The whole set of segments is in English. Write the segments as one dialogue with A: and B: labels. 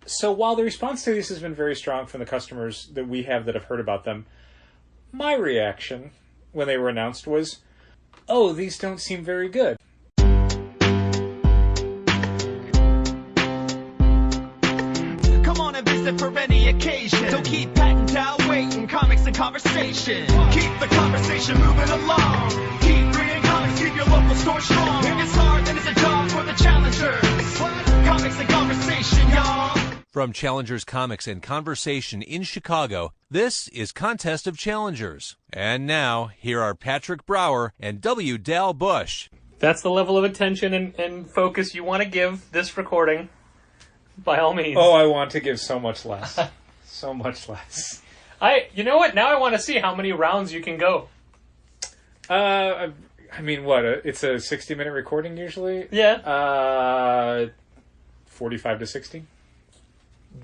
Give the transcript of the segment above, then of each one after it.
A: So while the response to these has been very strong from the customers that we have that have heard about them, my reaction when they were announced was, oh, these don't seem very good.
B: Come on and visit for any occasion. Don't keep patting down waiting, comics and conversation. Keep the conversation moving along. Keep reading comics, keep your local store strong. If it's hard, then it's a job for the challengers. Comics and conversation, y'all.
C: From Challengers Comics and Conversation in Chicago, this is Contest of Challengers. And now, here are Patrick Brower and W. Dal Bush.
D: That's the level of attention and focus you want to give this recording, by all means.
A: Oh, I want to give so much less. So much less.
D: You know what? Now I want to see how many rounds you can go.
A: I mean, what? It's a 60-minute recording usually?
D: Yeah.
A: 45 to 60.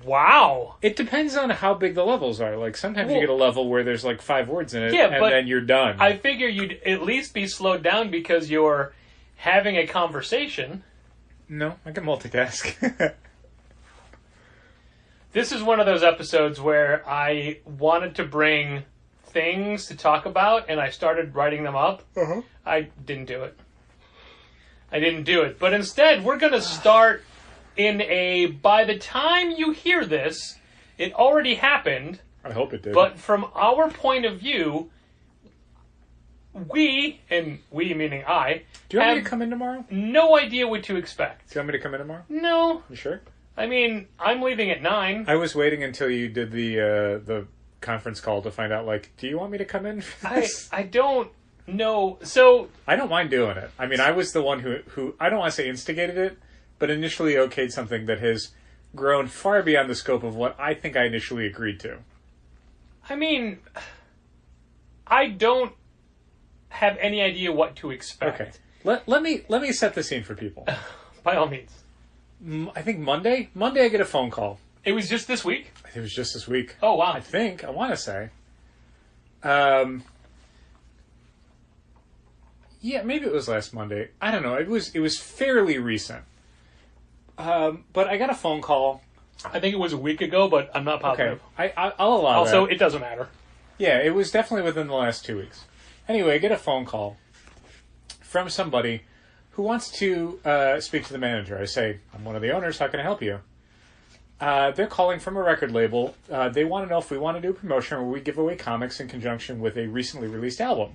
D: Wow.
A: It depends on how big the levels are. Like, sometimes you get a level where there's like 5 words in it, and then you're done.
D: I figure you'd at least be slowed down because you're having a conversation.
A: No, I can multitask.
D: This is one of those episodes where I wanted to bring things to talk about, and I started writing them up.
A: Uh-huh.
D: I didn't do it. But instead, we're going to start in by the time you hear this, it already happened.
A: I hope it did.
D: But from our point of view, we meaning I,
A: do you want me to come in tomorrow?
D: No idea what to expect.
A: Do you want me to come in tomorrow?
D: No.
A: You sure?
D: I mean, I'm leaving at 9.
A: I was waiting until you did the conference call to find out, like, do you want me to come in for this?
D: I don't know. So
A: I don't mind doing it. I mean, I was the one who I don't want to say instigated it, but initially okayed something that has grown far beyond the scope of what I think I initially agreed to.
D: I mean, I don't have any idea what to expect.
A: Okay. Let me set the scene for people.
D: By all means.
A: I think Monday I get a phone call.
D: It was just this week?
A: It was just this week.
D: Oh, wow.
A: I want to say. Yeah, maybe it was last Monday. I don't know. It was fairly recent. But I got a phone call.
D: I think it was a week ago, but I'm not positive.
A: Okay. I'll allow that.
D: Also, it doesn't matter.
A: Yeah, it was definitely within the last 2 weeks. Anyway, I get a phone call from somebody who wants to speak to the manager. I say, I'm one of the owners. How can I help you? They're calling from a record label. They want to know if we want to do a promotion where we give away comics in conjunction with a recently released album.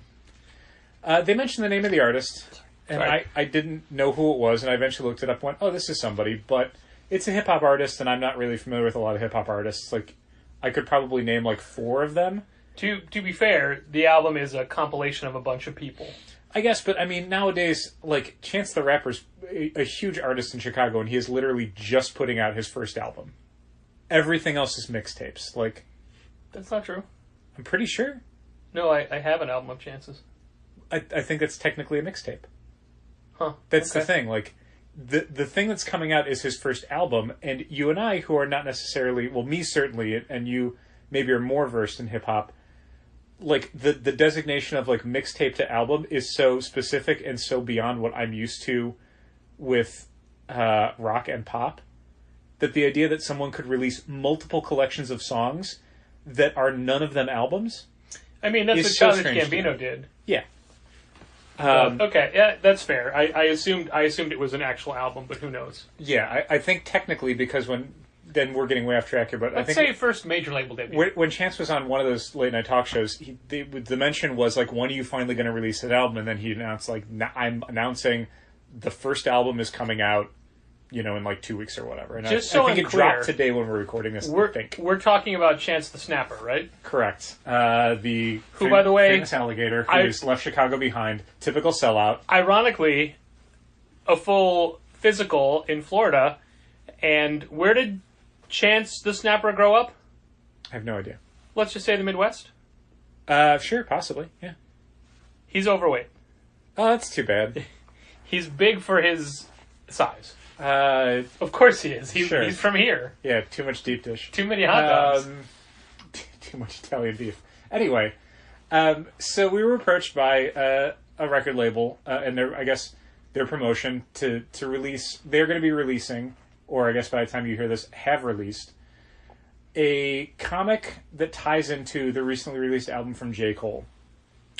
A: They mentioned the name of the artist, and I didn't know who it was, and I eventually looked it up and went, oh, this is somebody, but it's a hip-hop artist, and I'm not really familiar with a lot of hip-hop artists. Like, I could probably name, like, 4 of them.
D: To be fair, the album is a compilation of a bunch of people.
A: I guess, but I mean, nowadays, like, Chance the Rapper's a huge artist in Chicago, and he is literally just putting out his first album. Everything else is mixtapes. Like,
D: that's not true.
A: I'm pretty sure.
D: No, I have an album of Chance's.
A: I think that's technically a mixtape.
D: Huh.
A: That's the thing. Like, the thing that's coming out is his first album, and you and I, who are not necessarily, well, me certainly, and you maybe are more versed in hip hop. Like, the designation of, like, mixtape to album is so specific and so beyond what I'm used to with rock and pop, that the idea that someone could release multiple collections of songs that are none of them albums.
D: I mean, that's what Childish Gambino did.
A: Yeah.
D: Okay, yeah, that's fair. I assumed it was an actual album, but who knows?
A: Yeah, I think technically, because then we're getting way off track here, but
D: Let's
A: I think
D: say first major label debut.
A: When Chance was on one of those late night talk shows, the mention was like, when are you finally going to release an album? And then he announced, like, I'm announcing the first album is coming out, in like 2 weeks or whatever. And
D: Just
A: I think it dropped today when we're recording this.
D: We're talking about Chance the Snapper, right?
A: Correct. Who,
D: by the way,
A: famous alligator who's left Chicago behind. Typical sellout.
D: Ironically, a full physical in Florida. And where did Chance the Snapper grow up?
A: I have no idea.
D: Let's just say the Midwest?
A: Sure, possibly, yeah.
D: He's overweight.
A: Oh, that's too bad.
D: He's big for his size. Of course he is.
A: Sure.
D: He's from here.
A: Yeah, too much deep dish.
D: Too many hot dogs.
A: Too much Italian beef. Anyway, so we were approached by a record label, and I guess their promotion to release. They're going to be releasing or I guess by the time you hear this, have released a comic that ties into the recently released album from J. Cole.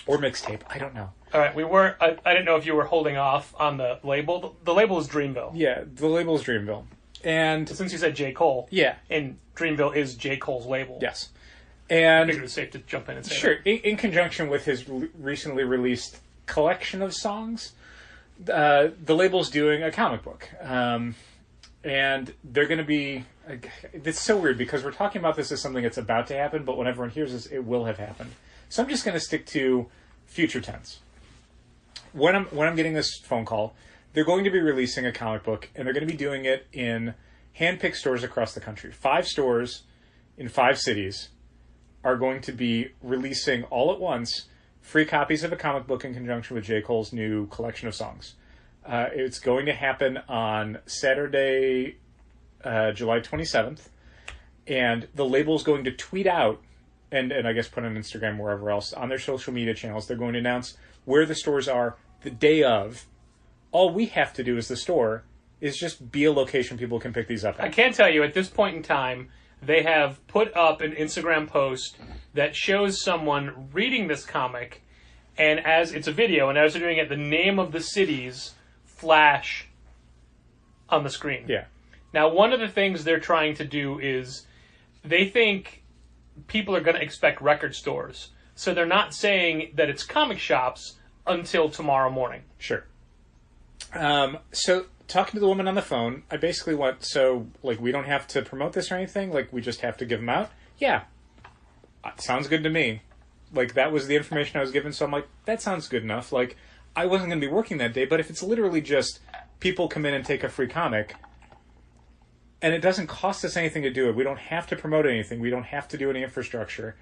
A: Or mixtape, I don't know.
D: All right, we weren't. I didn't know if you were holding off on the label. The label is Dreamville.
A: Yeah, the label is Dreamville. And
D: since you said J. Cole,
A: yeah,
D: and Dreamville is J. Cole's label.
A: Yes. And
D: I figured it was safe to jump in and say
A: sure,
D: that.
A: In conjunction with his recently released collection of songs, the label's doing a comic book. And they're going to be... It's so weird because we're talking about this as something that's about to happen, but when everyone hears this, it will have happened. So I'm just going to stick to future tense. When I'm getting this phone call, they're going to be releasing a comic book, and they're going to be doing it in hand-picked stores across the country. 5 stores in 5 cities are going to be releasing all at once free copies of a comic book in conjunction with J. Cole's new collection of songs. It's going to happen on Saturday, July 27th, and the label's going to tweet out, and I guess put on Instagram, wherever else, on their social media channels, they're going to announce where the stores are the day of. All we have to do as the store is just be a location people can pick these up at.
D: I can tell you, at this point in time, they have put up an Instagram post that shows someone reading this comic, and as it's a video, and as they're doing it, the name of the cities flash on the screen.
A: Yeah.
D: Now, one of the things they're trying to do is they think people are going to expect record stores. So they're not saying that it's comic shops until tomorrow morning.
A: Sure. So talking to the woman on the phone, I basically went, so, like, we don't have to promote this or anything? Like, we just have to give them out? Yeah. Sounds good to me. Like, that was the information I was given, so I'm like, that sounds good enough. Like, I wasn't going to be working that day, but if it's literally just people come in and take a free comic, and it doesn't cost us anything to do it, we don't have to promote anything, we don't have to do any infrastructure,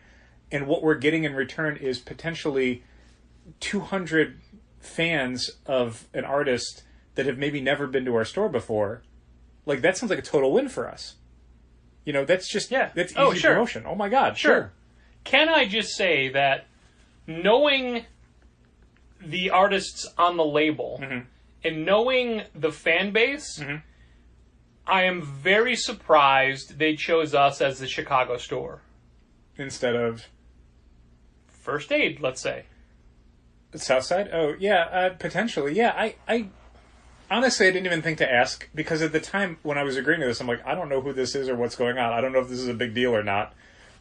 A: and what we're getting in return is potentially 200 fans of an artist that have maybe never been to our store before, like, that sounds like a total win for us. You know, that's just, that's easy promotion. Oh my God, sure.
D: Can I just say that knowing the artists on the label and knowing the fan base, I am very surprised they chose us as the Chicago store.
A: Instead of?
D: First Aid, let's say.
A: Southside? Oh, yeah, potentially. Yeah, I honestly, I didn't even think to ask, because at the time when I was agreeing to this, I'm like, I don't know who this is or what's going on. I don't know if this is a big deal or not.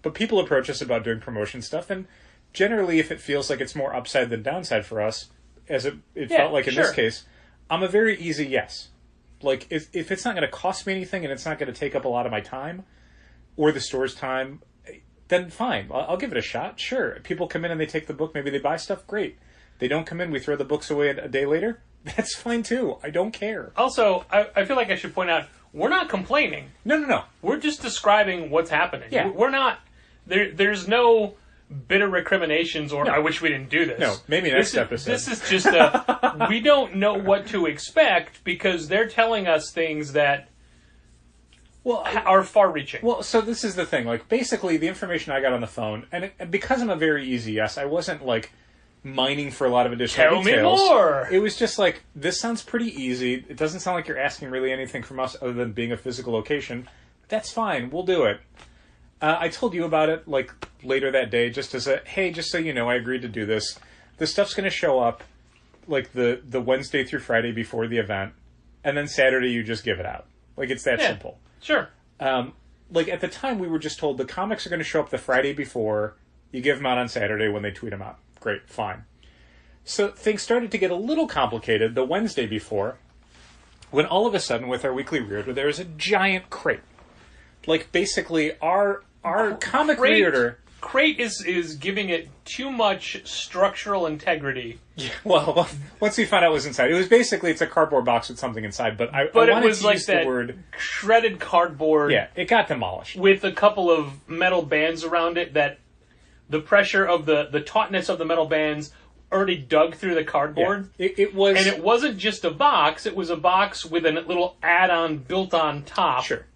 A: But people approach us about doing promotion stuff, and generally, if it feels like it's more upside than downside for us, as it felt like in this case, I'm a very easy yes. Like, if it's not going to cost me anything and it's not going to take up a lot of my time or the store's time, then fine. I'll give it a shot. Sure. People come in and they take the book. Maybe they buy stuff. Great. They don't come in. We throw the books away a day later. That's fine, too. I don't care.
D: Also, I feel like I should point out, we're not complaining.
A: No.
D: We're just describing what's happening.
A: Yeah.
D: We're not... There's no bitter recriminations or I wish we didn't do this.
A: No, maybe next episode.
D: This is just we don't know what to expect because they're telling us things that are far-reaching.
A: Well, so this is the thing. Like, basically, the information I got on the phone, and because I'm a very easy yes, I wasn't, like, mining for a lot of additional details.
D: Tell me more!
A: It was just like, this sounds pretty easy. It doesn't sound like you're asking really anything from us other than being a physical location. That's fine. We'll do it. I told you about it, like, later that day, just as a, hey, just so you know, I agreed to do this. The stuff's going to show up, like, the Wednesday through Friday before the event, and then Saturday you just give it out. Like, it's that simple.
D: Sure.
A: Like, at the time, we were just told the comics are going to show up the Friday before, you give them out on Saturday when they tweet them out. Great, fine. So things started to get a little complicated the Wednesday before, when all of a sudden, with our weekly reorder, there was a giant crate. Like, basically, our comic reorder...
D: Crate is giving it too much structural integrity.
A: Yeah, well, once we found out what was inside, it was basically, it's a cardboard box with something inside, but I wanted
D: it was
A: to
D: like
A: use
D: that
A: the word...
D: shredded cardboard.
A: Yeah, it got demolished.
D: With a couple of metal bands around it that the pressure of the tautness of the metal bands already dug through the cardboard.
A: Yeah, it was...
D: And it wasn't just a box, it was a box with a little add-on built on top.
A: Sure.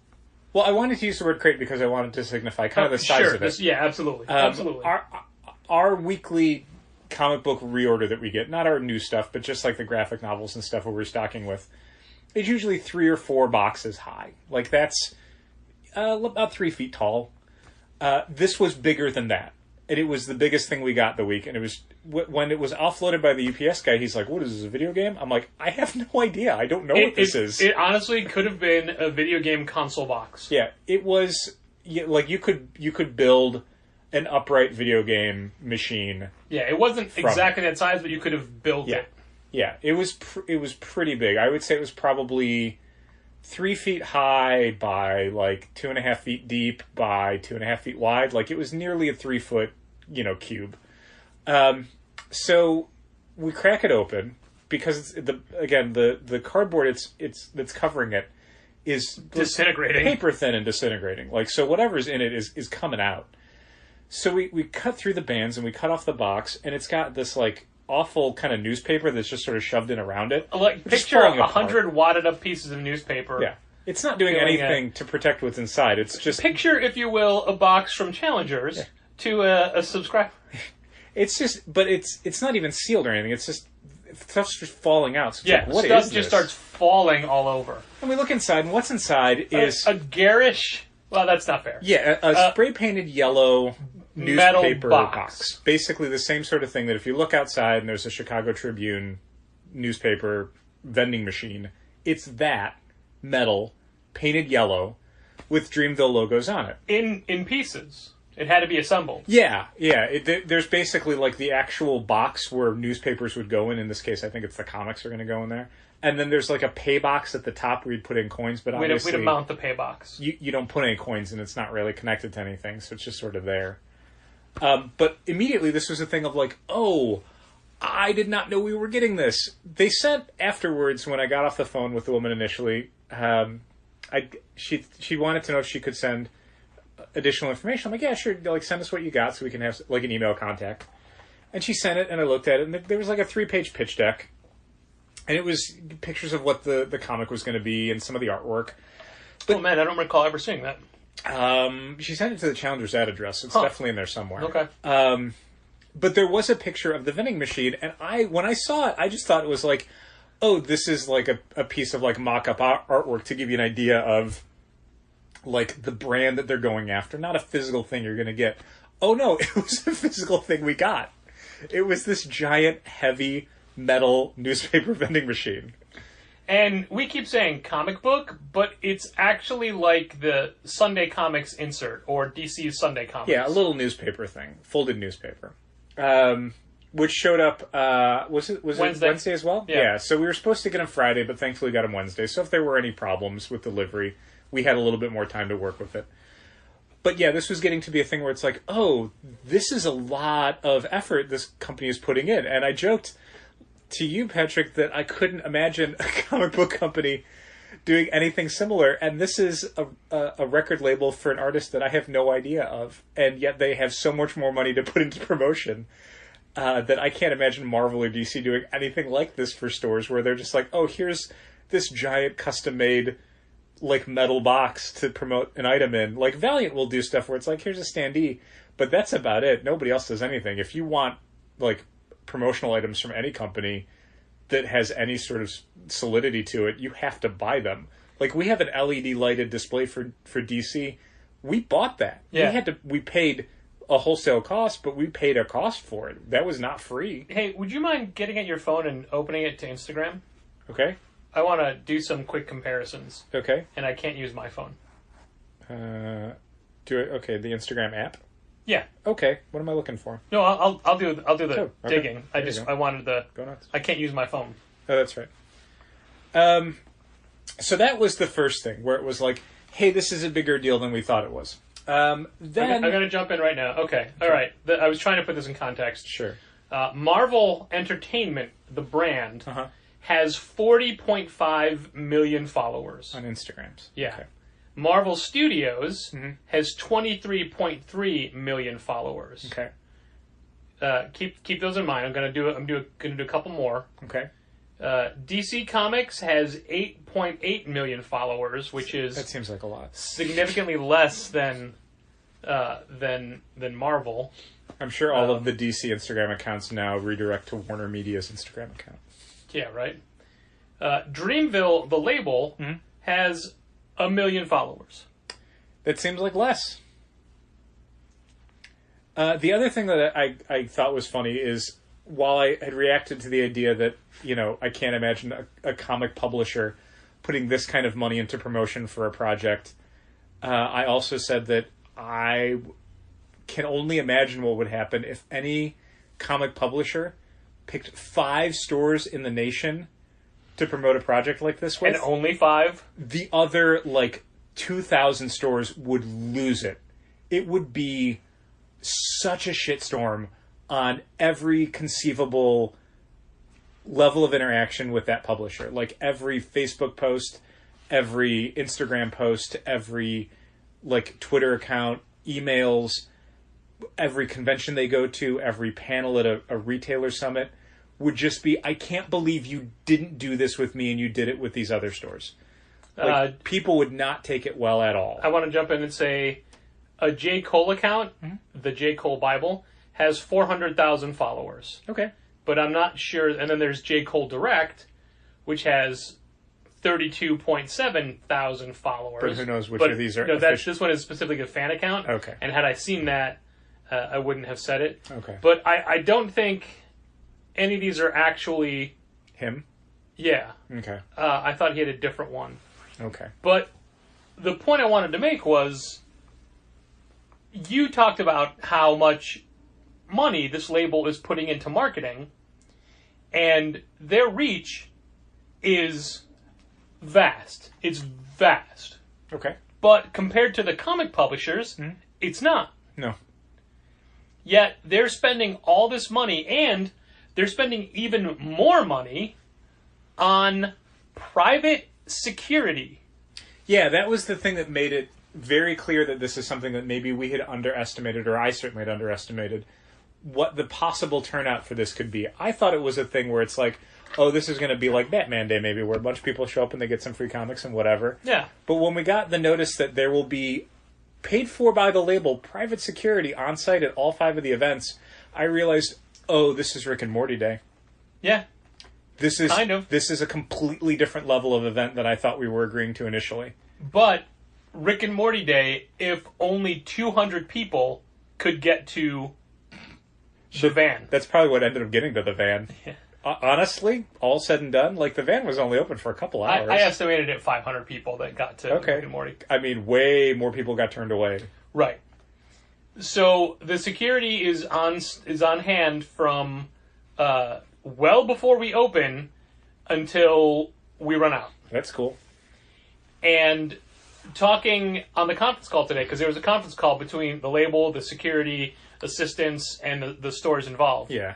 A: Well, I wanted to use the word crate because I wanted to signify kind of the size of it.
D: Yeah, absolutely. Absolutely.
A: Our weekly comic book reorder that we get, not our new stuff, but just like the graphic novels and stuff we're restocking with, It's usually 3 or 4 boxes high. Like, that's about 3 feet tall. This was bigger than that. And it was the biggest thing we got the week. And it was, when it was offloaded by the UPS guy, he's like, what is this, a video game? I'm like, I have no idea. I don't know what this is.
D: It honestly could have been a video game console box.
A: Yeah, it was, like, you could build an upright video game machine.
D: Yeah, it wasn't exactly that size, but you could have built it.
A: Yeah, it was pretty big. I would say it was probably 3 feet high by like 2.5 feet deep by 2.5 feet wide. Like, it was nearly a 3 foot, cube. So we crack it open because the cardboard that's covering it is
D: disintegrating,
A: paper thin and disintegrating. Like, so whatever's in it is coming out. So we cut through the bands and we cut off the box, and it's got this like awful kind of newspaper that's just sort of shoved in around it.
D: Like, picture 100 wadded up pieces of newspaper.
A: Yeah. It's not doing anything to protect what's inside. It's just...
D: Picture, if you will, a box from Challengers to a subscriber.
A: It's just... But it's not even sealed or anything. It's just... Stuff's just falling out. So
D: yeah,
A: like, what
D: stuff
A: is
D: just
A: this?
D: starts falling all over.
A: And we look inside, and what's inside is...
D: A garish... Well, that's not fair.
A: Yeah, a spray-painted yellow...
D: metal
A: newspaper
D: box.
A: Basically the same sort of thing that if you look outside and there's a Chicago Tribune newspaper vending machine, it's that metal, painted yellow, with Dreamville logos on it.
D: In pieces. It had to be assembled.
A: Yeah. There's basically like the actual box where newspapers would go in. In this case, I think it's the comics are going to go in there. And then there's like a pay box at the top where you'd put in coins, but obviously...
D: We'd mount the pay box.
A: You don't put any coins, and it's not really connected to anything, so it's just sort of there. But immediately this was a thing of like, oh, I did not know we were getting this. They sent afterwards, when I got off the phone with the woman initially, she wanted to know if she could send additional information. I'm like, yeah, sure, like, send us what you got so we can have like an email contact. And she sent it, and I looked at it, and there was like a 3-page pitch deck. And it was pictures of what the comic was going to be and some of the artwork.
D: But, oh man, I don't recall ever seeing that.
A: She sent it to the Challenger's ad address. It's definitely in there somewhere.
D: Okay.
A: But there was a picture of the vending machine, and when I saw it, I just thought it was like, oh, this is like a piece of like mock-up artwork to give you an idea of like the brand that they're going after, not a physical thing you're going to get. Oh no, it was a physical thing we got. It was this giant, heavy metal newspaper vending machine.
D: And we keep saying comic book, but it's actually like the Sunday Comics insert, or DC's Sunday Comics.
A: Yeah, a little newspaper thing. Folded newspaper. Which showed up, was it Wednesday as well? Yeah, so we were supposed to get them Friday, but thankfully got them Wednesday. So if there were any problems with delivery, we had a little bit more time to work with it. But yeah, this was getting to be a thing where it's like, oh, this is a lot of effort this company is putting in. And I joked to you, Patrick, that I couldn't imagine a comic book company doing anything similar. And this is a record label for an artist that I have no idea of. And yet they have so much more money to put into promotion that I can't imagine Marvel or DC doing anything like this for stores where they're just like, oh, here's this giant custom-made like metal box to promote an item in. Like Valiant will do stuff where it's like, here's a standee, but that's about it. Nobody else does anything. If you want like promotional items from any company that has any sort of solidity to it, you have to buy them. Like we have an LED lighted display for DC. We bought that.
D: Yeah.
A: We paid a wholesale cost, but we paid a cost for it. That was not free.
D: Hey, would you mind getting at your phone and opening it to Instagram?
A: Okay.
D: I want to do some quick comparisons.
A: Okay.
D: And I can't use my phone.
A: Do it. Okay, the Instagram app.
D: Yeah.
A: Okay. What am I looking for?
D: No, I'll do the
A: okay.
D: digging. I wanted the.
A: Go nuts.
D: I can't use my phone.
A: Oh, that's right. So that was the first thing where it was like, hey, this is a bigger deal than we thought it was. Then
D: I'm going to jump in right now. Okay. All right. I was trying to put this in context.
A: Sure.
D: Marvel Entertainment, the brand, has 40.5 million followers
A: on Instagrams.
D: Yeah.
A: Okay.
D: Marvel Studios has 23.3 million followers.
A: Okay.
D: Keep those in mind. I'm gonna do a couple more.
A: Okay.
D: DC Comics has 8.8 million followers, which is
A: that seems like a lot.
D: Significantly less than Marvel.
A: I'm sure all of the DC Instagram accounts now redirect to Warner Media's Instagram account.
D: Yeah, right. Dreamville, the label, has 1 million followers.
A: That seems like less. The other thing that I thought was funny is, while I had reacted to the idea that, I can't imagine a comic publisher putting this kind of money into promotion for a project, I also said that I can only imagine what would happen if any comic publisher picked 5 stores in the nation to promote a project like this with.
D: And only 5?
A: The other, 2,000 stores would lose it. It would be such a shitstorm on every conceivable level of interaction with that publisher. Like, every Facebook post, every Instagram post, every, Twitter account, emails, every convention they go to, every panel at a retailer summit would just be, I can't believe you didn't do this with me and you did it with these other stores. People would not take it well at all.
D: I want to jump in and say a J. Cole account, the J. Cole Bible, has 400,000 followers.
A: Okay.
D: But I'm not sure. And then there's J. Cole Direct, which has 32.7 thousand followers.
A: But who knows which of these are...
D: No, this one is specifically a fan account.
A: Okay.
D: And had I seen that, I wouldn't have said it.
A: Okay.
D: But I don't think any of these are actually...
A: Him?
D: Yeah.
A: Okay.
D: I thought he had a different one.
A: Okay.
D: But the point I wanted to make was, you talked about how much money this label is putting into marketing, and their reach is vast. It's vast.
A: Okay.
D: But compared to the comic publishers, it's not.
A: No.
D: Yet they're spending all this money, and they're spending even more money on private security.
A: Yeah, that was the thing that made it very clear that this is something that maybe we had underestimated, or I certainly had underestimated, what the possible turnout for this could be. I thought it was a thing where it's like, oh, this is going to be like Batman Day, maybe, where a bunch of people show up and they get some free comics and whatever.
D: Yeah.
A: But when we got the notice that there will be paid for by the label private security on site at all 5 of the events, I realized, oh, this is Rick and Morty Day.
D: Yeah.
A: This is
D: kind of.
A: This is a completely different level of event than I thought we were agreeing to initially.
D: But Rick and Morty Day, if only 200 people could get to the van.
A: That's probably what ended up getting to the van.
D: Yeah.
A: Honestly, all said and done, the van was only open for a couple hours.
D: I estimated it 500 people that got to Rick and Morty.
A: I mean, way more people got turned away.
D: Right. So the security is on hand from well before we open until we run out.
A: That's cool.
D: And talking on the conference call today, because there was a conference call between the label, the security assistants, and the stores involved.
A: Yeah.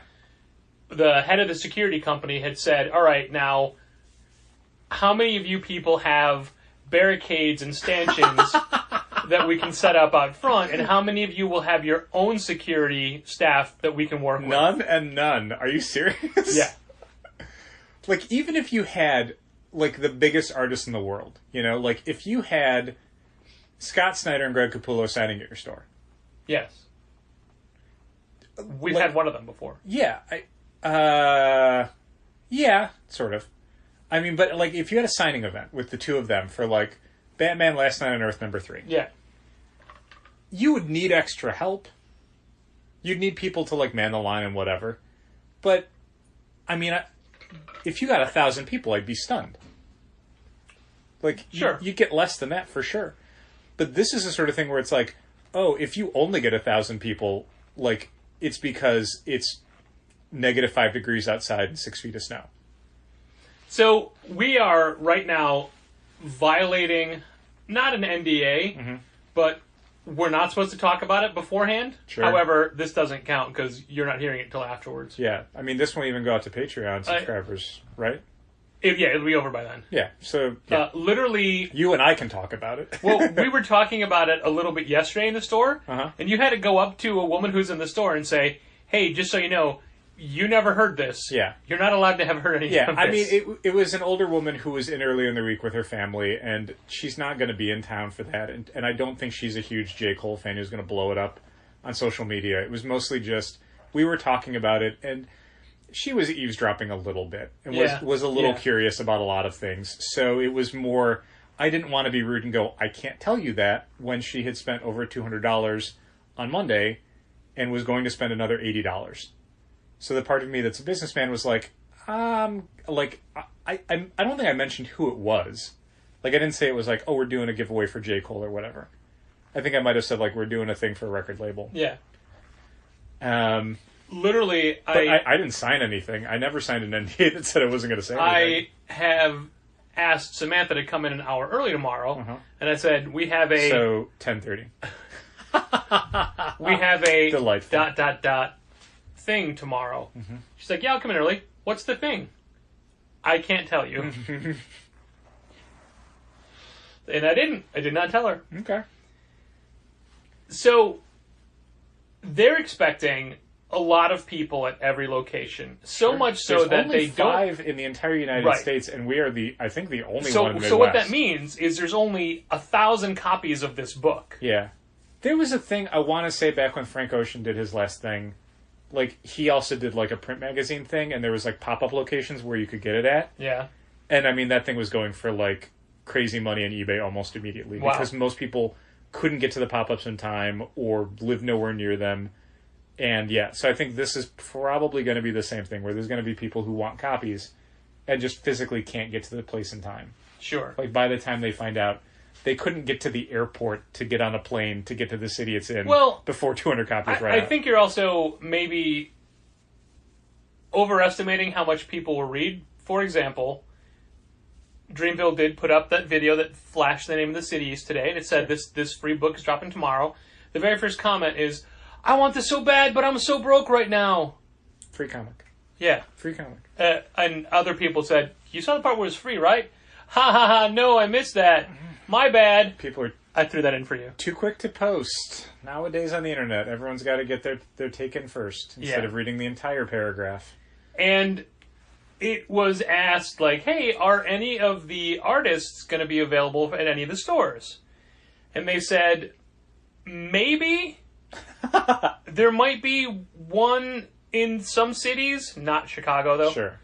D: The head of the security company had said, all right, now, how many of you people have barricades and stanchions that we can set up out front, and how many of you will have your own security staff that we can work with?
A: None and none. Are you serious?
D: Yeah.
A: Even if you had, the biggest artist in the world, if you had Scott Snyder and Greg Capullo signing at your store.
D: Yes. We've had one of them before.
A: Yeah. Yeah, sort of. I mean, but, if you had a signing event with the two of them for, Batman Last Night on Earth #3.
D: Yeah.
A: You would need extra help. You'd need people to, man the line and whatever. But, I mean, if you got 1,000 people, I'd be stunned.
D: Sure.
A: You get less than that for sure. But this is the sort of thing where it's if you only get 1,000 people, it's because it's -5 degrees outside and 6 feet of snow.
D: So we are right now violating not an NDA, but we're not supposed to talk about it beforehand.
A: Sure.
D: However, this doesn't count because you're not hearing it until afterwards.
A: Yeah. I mean, this won't even go out to Patreon subscribers, right?
D: It'll be over by then.
A: Yeah. So, yeah.
D: Literally...
A: You and I can talk about it.
D: Well, we were talking about it a little bit yesterday in the store, and you had to go up to a woman who's in the store and say, hey, just so you know, you never heard this.
A: Yeah.
D: You're not allowed to have heard anything.
A: Yeah,
D: of
A: I
D: this.
A: mean, it was an older woman who was in earlier in the week with her family, and she's not going to be in town for that. And I don't think she's a huge J. Cole fan who's going to blow it up on social media. It was mostly just, we were talking about it, and she was eavesdropping a little bit and
D: Yeah.
A: was a little
D: Yeah.
A: curious about a lot of things. So it was more, I didn't want to be rude and go, I can't tell you that, when she had spent over $200 on Monday and was going to spend another $80. So the part of me that's a businessman was like, I don't think I mentioned who it was. Like, I didn't say it was like, oh, we're doing a giveaway for J. Cole or whatever. I think I might have said, like, we're doing a thing for a record label.
D: Yeah.
A: Literally,
D: but
A: I didn't sign anything. I never signed an NDA that said I wasn't going to say anything.
D: I have asked Samantha to come in an hour early tomorrow, and I said, we have a...
A: So, 10:30.
D: We have a...
A: Delightful.
D: thing tomorrow. She's like, yeah, I'll come in early. What's the thing? I can't tell you. And I didn't. I did not tell her.
A: Okay.
D: So, they're expecting a lot of people at every location. So much so
A: There's
D: that
A: only
D: they don't...
A: 5 in the entire United
D: Right.
A: States, and we are I think the only one in the Midwest.
D: So what that means is there's only 1,000 copies of this book.
A: Yeah. There was a thing, I want to say, back when Frank Ocean did his last thing, like, he also did, like, a print magazine thing, and there was, like, pop-up locations where you could get it at.
D: Yeah.
A: And, I mean, that thing was going for, like, crazy money on eBay almost immediately.
D: Wow.
A: Because most people couldn't get to the pop-ups in time or lived nowhere near them. And, yeah, so I think this is probably going to be the same thing, where there's going to be people who want copies and just physically can't get to the place in time.
D: Sure.
A: Like, by the time they find out, they couldn't get to the airport to get on a plane to get to the city it's in before 200 copies
D: I think you're also maybe overestimating how much people will read. For example, Dreamville did put up that video that flashed the name of the cities today, and it said this free book is dropping tomorrow. The very first comment is, I want this so bad, but I'm so broke right now.
A: Free comic.
D: Yeah.
A: Free comic.
D: And other people said, you saw the part where it was free, right? Ha ha ha, no, I missed that. My bad.
A: People are
D: I threw that in for you.
A: too quick to post. Nowadays on the internet, everyone's got to get their take in first instead of reading the entire paragraph.
D: And it was asked, like, hey, are any of the artists going to be available at any of the stores? And they said, maybe. There might be one in some cities, not Chicago, though.
A: Sure.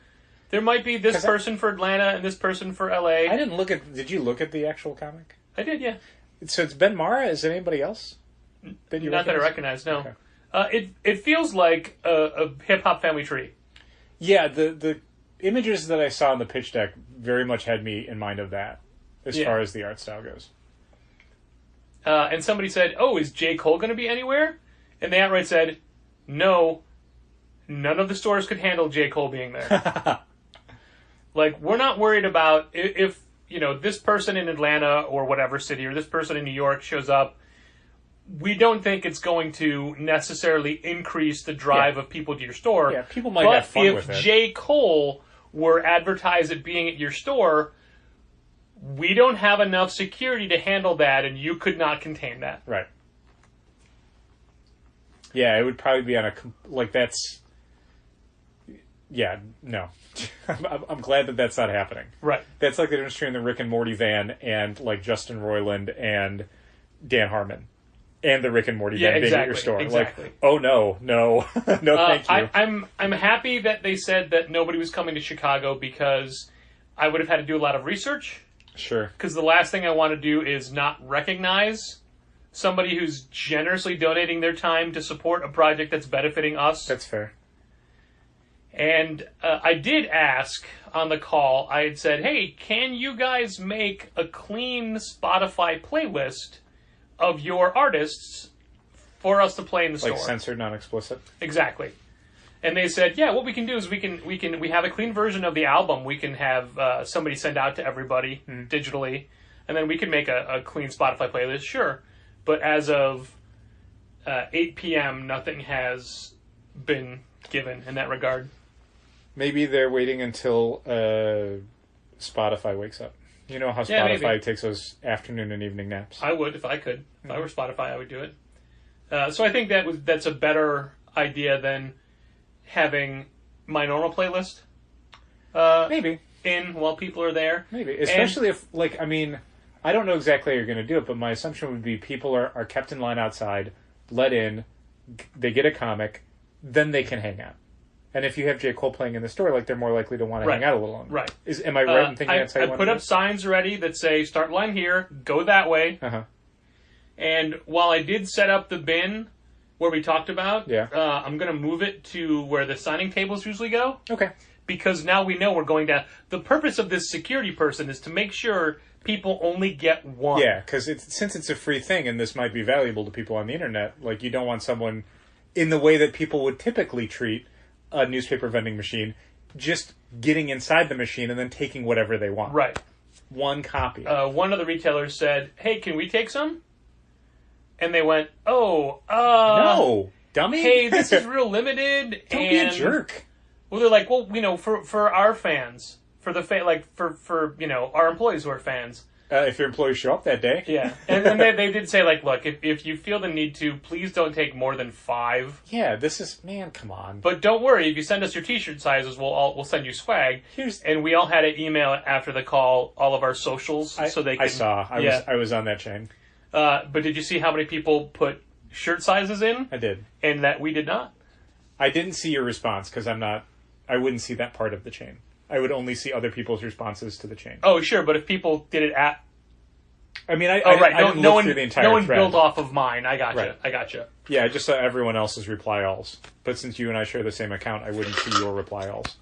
D: There might be this person for Atlanta and this person for LA.
A: I didn't look at... Did you look at the actual comic?
D: I did, yeah.
A: So it's Ben Mara? Is it anybody else?
D: Not that I recognize, no.
A: Okay.
D: It feels like a hip-hop family tree.
A: Yeah, the images that I saw on the pitch deck very much had me in mind of that, as far as the art style goes.
D: And somebody said, oh, is J. Cole going to be anywhere? And they outright said, no, none of the stores could handle J. Cole being there. Like, we're not worried about if, you know, this person in Atlanta or whatever city or this person in New York shows up. We don't think it's going to necessarily increase the drive of people to your store.
A: Yeah, people might have fun with it.
D: But if J. Cole were advertised at being at your store, we don't have enough security to handle that, and you could not contain that.
A: Right. Yeah, it would probably be on a... Like, that's... Yeah, no. I'm glad that that's not happening.
D: Right.
A: That's like the difference between the Rick and Morty van and, like, Justin Roiland and Dan Harmon. And the Rick and Morty van being at your store.
D: Exactly.
A: Like, oh, no, thank you.
D: I'm happy that they said that nobody was coming to Chicago because I would have had to do a lot of research.
A: Sure.
D: Because the last thing I want to do is not recognize somebody who's generously donating their time to support a project that's benefiting us.
A: That's fair.
D: And I did ask on the call, I had said, hey, can you guys make a clean Spotify playlist of your artists for us to play in the store?
A: Like censored, non-explicit?
D: Exactly. And they said, yeah, what we can do is we have a clean version of the album we can have somebody send out to everybody digitally, and then we can make a clean Spotify playlist, sure. But as of 8 p.m., nothing has been given in that regard.
A: Maybe they're waiting until Spotify wakes up. You know how Spotify takes those afternoon and evening naps?
D: I would if I could. If I were Spotify, I would do it. So I think that's a better idea than having my normal playlist.
A: Maybe.
D: In while people are there.
A: Maybe. Especially if, like, I mean, I don't know exactly how you're going to do it, but my assumption would be people are kept in line outside, let in, they get a comic, then they can hang out. And if you have J. Cole playing in the store, like, they're more likely to want to
D: Right.
A: hang out a little longer.
D: Right.
A: Am I right in thinking that's how you
D: I
A: want
D: put
A: to do
D: up signs ready that say, start line here, go that way.
A: Uh-huh.
D: And while I did set up the bin where we talked about,
A: Yeah.
D: I'm going to move it to where the signing tables usually go.
A: Okay.
D: Because now we know we're going to... The purpose of this security person is to make sure people only get one.
A: Yeah, because since it's a free thing and this might be valuable to people on the internet, like, you don't want someone, in the way that people would typically treat a newspaper vending machine, just getting inside the machine and then taking whatever they want.
D: Right.
A: One copy.
D: One of the retailers said, hey, can we take some? And they went,
A: no, dummy.
D: Hey, this is real limited.
A: Don't be a jerk.
D: Well, they're like, well, for our fans, for the for our employees who are fans.
A: If your employees show up that day.
D: Yeah, and then they did say, like, look, if you feel the need to, please don't take more than 5.
A: Yeah, this is, man, come on.
D: But don't worry, if you send us your T-shirt sizes, we'll send you swag. And we all had an email after the call, all of our socials, so they could...
A: I saw. I was on that chain.
D: But did you see how many people put shirt sizes in?
A: I did.
D: And that we did not?
A: I didn't see your response because I wouldn't see that part of the chain. I would only see other people's responses to the chain.
D: Oh, sure, but if people did it at...
A: I mean, I didn't look through the entire
D: No one
A: thread.
D: built off of mine. I gotcha.
A: Right.
D: I gotcha.
A: Yeah, I just saw everyone else's reply alls. But since you and I share the same account, I wouldn't see your reply alls.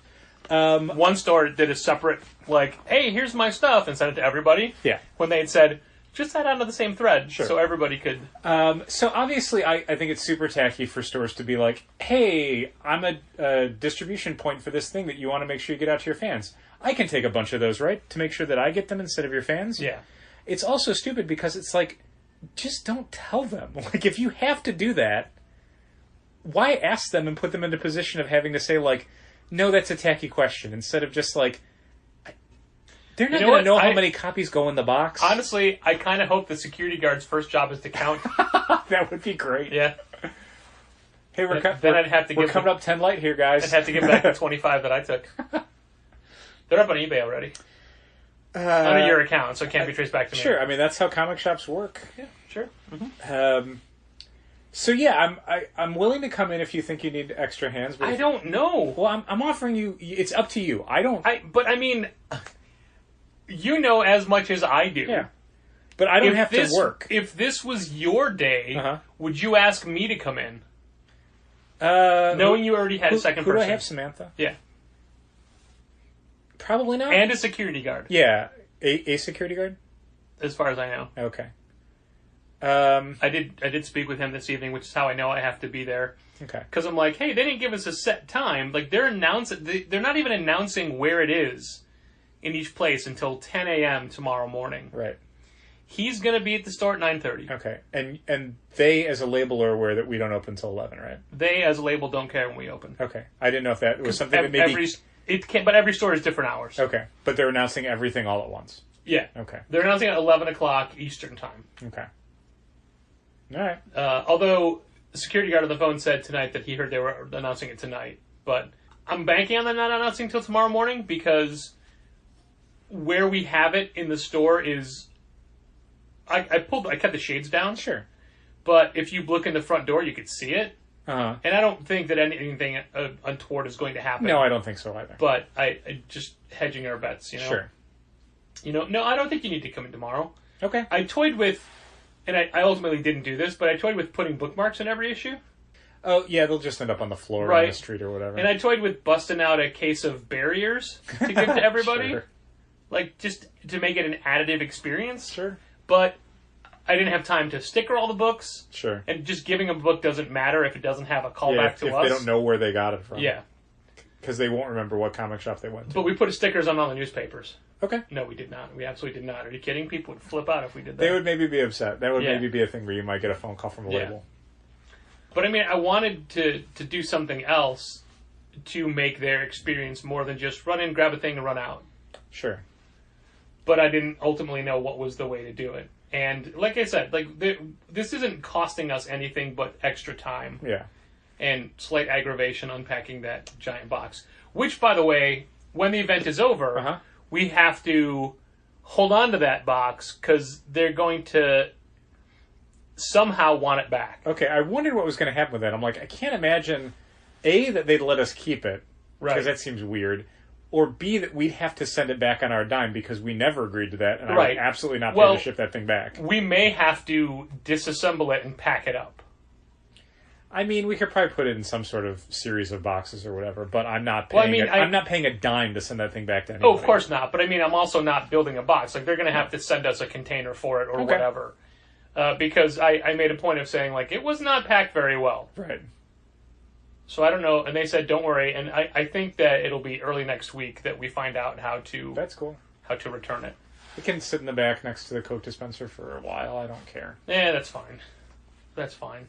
D: One store did a separate, like, hey, here's my stuff, and sent it to everybody.
A: Yeah.
D: When they had said, just add onto the same thread,
A: Sure.
D: so everybody could...
A: So obviously, I think it's super tacky for stores to be like, hey, I'm a distribution point for this thing that you want to make sure you get out to your fans. I can take a bunch of those, right? To make sure that I get them instead of your fans?
D: Yeah.
A: It's also stupid because it's like, just don't tell them. Like, if you have to do that, why ask them and put them in a position of having to say, like, no, that's a tacky question, instead of just like, they're not going to know how many copies go in the box.
D: Honestly, I kind of hope the security guard's first job is to count.
A: That would be great.
D: Yeah.
A: Hey, we're coming up 10 light here, guys.
D: I'd have to give back the 25 that I took. They're up on eBay already. Under your account, so it can't be traced back to me.
A: Sure, I mean, that's how comic shops work.
D: Yeah, sure.
A: Mm-hmm. So yeah, I'm willing to come in if you think you need extra hands. But
D: I don't know.
A: Well, I'm offering you. It's up to you.
D: But I mean, you know as much as I do.
A: Yeah. But I don't have to work.
D: If this was your day, would you ask me to come in? Knowing you already had a second person.
A: Who do I have, Samantha?
D: Yeah.
A: Probably not.
D: And a security guard.
A: Yeah. A security guard?
D: As far as I know.
A: Okay.
D: I did speak with him this evening, which is how I know I have to be there.
A: Okay.
D: Because I'm like, hey, they didn't give us a set time. Like, they're not even announcing where it is in each place until 10 a.m. tomorrow morning.
A: Right.
D: He's going to be at the store at 9:30.
A: Okay. And they, as a label, are aware that we don't open until 11, right?
D: They, as a label, don't care when we open.
A: Okay. I didn't know if that was something that maybe...
D: But every store is different hours.
A: Okay. But they're announcing everything all at once.
D: Yeah.
A: Okay.
D: They're announcing at 11 o'clock Eastern time.
A: Okay. All right.
D: Although the security guard on the phone said tonight that he heard they were announcing it tonight. But I'm banking on them not announcing until tomorrow morning because where we have it in the store is... I kept the shades down.
A: Sure.
D: But if you look in the front door, you could see it.
A: Uh-huh.
D: And I don't think that anything untoward is going to happen.
A: No, I don't think so either.
D: But I just hedging our bets, you know?
A: Sure.
D: No, I don't think you need to come in tomorrow.
A: Okay.
D: I toyed with, and I ultimately didn't do this, but I toyed with putting bookmarks in every issue.
A: Oh, yeah, they'll just end up on the floor or on the street or whatever.
D: And I toyed with busting out a case of barriers to give to everybody.
A: Sure.
D: Like, just to make it an additive experience.
A: Sure.
D: But I didn't have time to sticker all the books.
A: Sure.
D: And just giving a book doesn't matter if it doesn't have a callback to us.
A: If they don't know where they got it from.
D: Yeah.
A: Because they won't remember what comic shop they went to.
D: But we put stickers on all the newspapers.
A: Okay.
D: No, we did not. We absolutely did not. Are you kidding? People would flip out if we did that.
A: They would maybe be upset. That would maybe be a thing where you might get a phone call from a label.
D: But I mean, I wanted to do something else to make their experience more than just run in, grab a thing, and run out.
A: Sure.
D: But I didn't ultimately know what was the way to do it. And like I said, this isn't costing us anything but extra time.
A: Yeah.
D: And slight aggravation unpacking that giant box. Which, by the way, when the event is over, we have to hold on to that box because they're going to somehow want it back.
A: Okay, I wondered what was going to happen with that. I'm like, I can't imagine A, that they'd let us keep it,
D: Right.
A: because that seems weird, or B, that we'd have to send it back on our dime because we never agreed to that, and I
D: Right.
A: would absolutely not pay
D: Well,
A: to ship that thing back.
D: We may have to disassemble it and pack it up.
A: I mean, we could probably put it in some sort of series of boxes or whatever, but I'm not
D: Well, I
A: paying.
D: mean,
A: I'm not paying a dime to send that thing back to anybody.
D: Oh, of course not. But I mean, I'm also not building a box. Like, they're going to have to send us a container for it or
A: Okay.
D: whatever. Because I made a point of saying, like, it was not packed very well.
A: Right.
D: So I don't know. And they said, don't worry. And I think that it'll be early next week that we find out how to
A: That's cool.
D: return it.
A: It can sit in the back next to the Coke dispenser for a while. I don't care.
D: Yeah, that's fine. That's fine.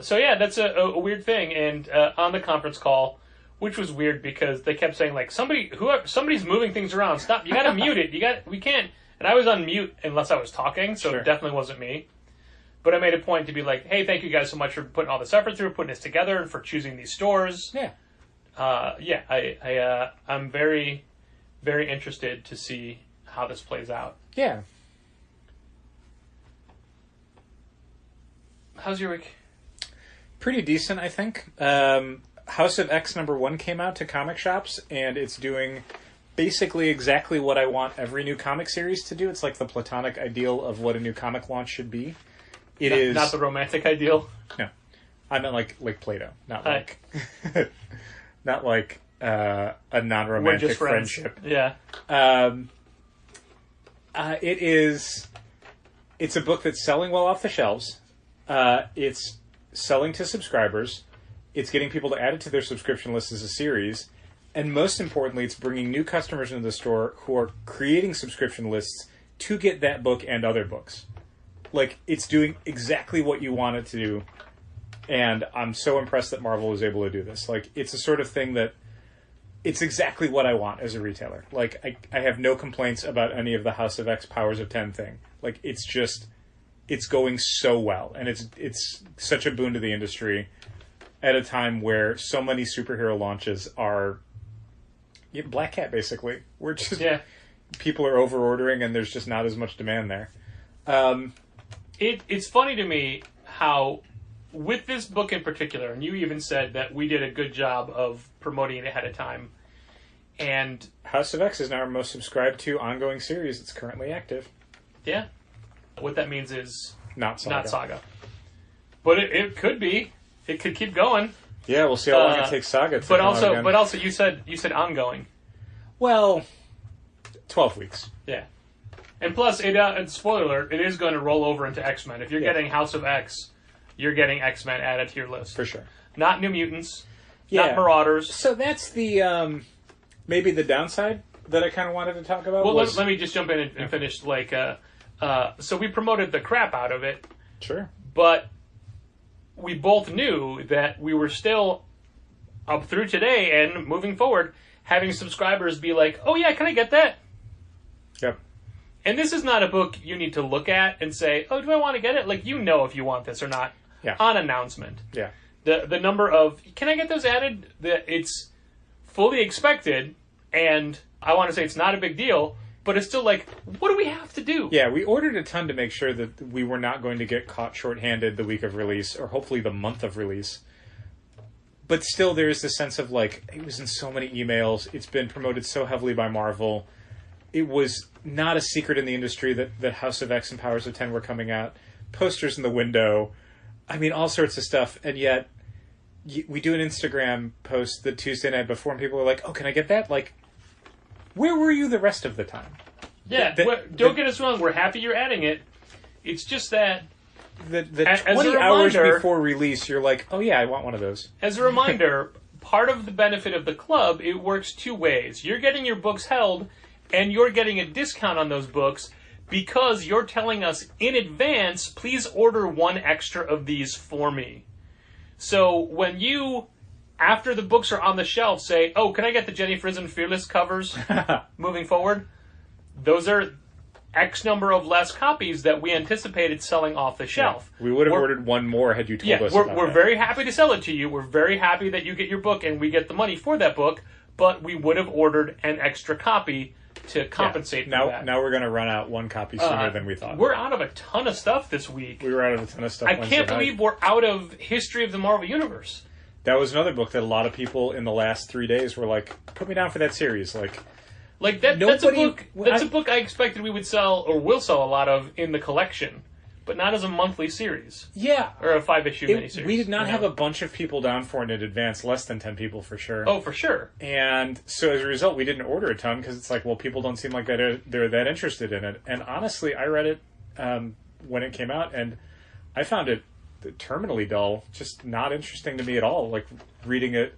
D: So yeah, that's a weird thing. And on the conference call, which was weird because they kept saying, like, somebody's moving things around. Stop! You got to mute it. We can't. And I was on mute unless I was talking, so
A: Sure.
D: it definitely wasn't me. But I made a point to be like, hey, thank you guys so much for putting all this effort through, putting this together, and for choosing these stores.
A: Yeah.
D: I'm very, very interested to see how this plays out.
A: Yeah.
D: How's your week?
A: Pretty decent, I think. House of X #1 came out to comic shops, and it's doing basically exactly what I want every new comic series to do. It's like the platonic ideal of what a new comic launch should be. It is
D: Not the romantic ideal.
A: No, I meant like Plato, not
D: Hi.
A: like not like a
D: We're
A: non-romantic
D: just friends.
A: friendship.
D: Yeah.
A: It's a book that's selling well off the shelves. It's selling to subscribers. It's getting people to add it to their subscription list as a series. And most importantly, it's bringing new customers into the store who are creating subscription lists to get that book and other books. Like, it's doing exactly what you want it to do. And I'm so impressed that Marvel was able to do this. Like, it's the sort of thing that it's exactly what I want as a retailer. Like, I have no complaints about any of the House of X Powers of 10 thing. Like, it's going so well. And it's such a boon to the industry at a time where so many superhero launches are Black Cat, basically. We're just...
D: Yeah.
A: People are over-ordering and there's just not as much demand there.
D: It's funny to me how, with this book in particular, and you even said that we did a good job of promoting it ahead of time, and...
A: House of X is now our most subscribed to ongoing series. It's currently active.
D: Yeah. What that means is...
A: Not Saga.
D: But it could be. It could keep going.
A: Yeah, we'll see how long it takes Saga to
D: But
A: come out again.
D: also, you said ongoing.
A: Well, 12 weeks.
D: Yeah. And plus, and spoiler alert, it is going to roll over into X-Men. If you're getting House of X, you're getting X-Men added to your list.
A: For sure.
D: Not New Mutants. Not Marauders.
A: So that's the, maybe the downside that I kind of wanted to talk about.
D: Well, let me just jump in and finish, so we promoted the crap out of it.
A: Sure.
D: But we both knew that we were still, up through today and moving forward, having subscribers be like, oh yeah, can I get that?
A: Yep.
D: And this is not a book you need to look at and say, oh, do I want to get it? Like, you know if you want this or not on announcement.
A: Yeah.
D: The number of, can I get those added? It's fully expected, and I want to say it's not a big deal, but it's still like, what do we have to do?
A: Yeah, we ordered a ton to make sure that we were not going to get caught shorthanded the week of release, or hopefully the month of release. But still, there is this sense of, like, it was in so many emails. It's been promoted so heavily by Marvel. It was not a secret in the industry that House of X and Powers of 10 were coming out. Posters in the window. I mean, all sorts of stuff. And yet, we do an Instagram post the Tuesday night before, and people are like, oh, can I get that? Like, where were you the rest of the time?
D: Yeah, don't get us wrong. We're happy you're adding it. It's just that...
A: The
D: As
A: 20
D: a
A: hours
D: reminder-
A: before release, you're like, oh yeah, I want one of those.
D: As a reminder, part of the benefit of the club, it works two ways. You're getting your books held, and you're getting a discount on those books because you're telling us in advance, please order one extra of these for me. So when you, after the books are on the shelf, say, oh, can I get the Jenny Frison Fearless covers moving forward? Those are X number of less copies that we anticipated selling off the shelf.
A: Yeah. We would have ordered one more had you told us about
D: we're
A: that.
D: very happy to sell it to you. We're very happy that you get your book and we get the money for that book, but we would have ordered an extra copy to compensate for that.
A: Now we're going to run out one copy sooner than we thought.
D: We're out of a ton of stuff this week.
A: We were out of a ton of stuff
D: I
A: Wednesday
D: can't
A: night.
D: believe we're out of History of the Marvel Universe.
A: that was another book that a lot of people in the last 3 days were like, put me down for that series.
D: Like that's a book I expected we would sell or will sell a lot of in the collection, but not as a monthly series.
A: Yeah.
D: Or a 5-issue miniseries.
A: We did not have a bunch of people down for it in advance, less than 10 people for sure.
D: Oh, for sure.
A: And so as a result, we didn't order a ton because it's like, well, people don't seem like they're that interested in it. And honestly, I read it when it came out, and I found it terminally dull, just not interesting to me at all, like reading a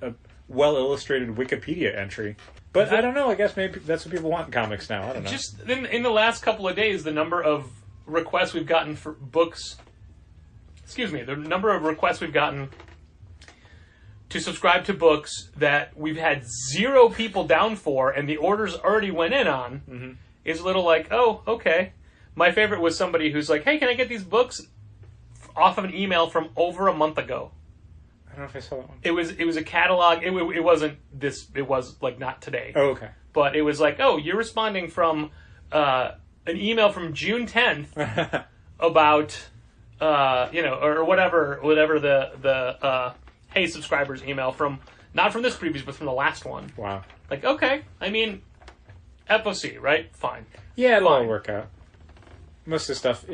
A: well-illustrated Wikipedia entry. But I don't know, I guess maybe that's what people want in comics now. I don't know.
D: Just in the last couple of days, the number of requests we've gotten for books... the number of requests we've gotten to subscribe to books that we've had 0 people down for and the orders already went in on is a little like, oh, okay. My favorite was somebody who's like, hey, can I get these books off of an email from over a month ago?
A: I don't know if I saw that one.
D: It was a catalog. It wasn't this. It was like not today.
A: Oh, okay.
D: But it was like, oh, you're responding from an email from June 10th about or whatever the hey subscribers email from, not from this previous but from the last one.
A: Wow. Like,
D: okay, I mean, FOC, right? Fine.
A: Yeah, it'll all work out. Most of the stuff,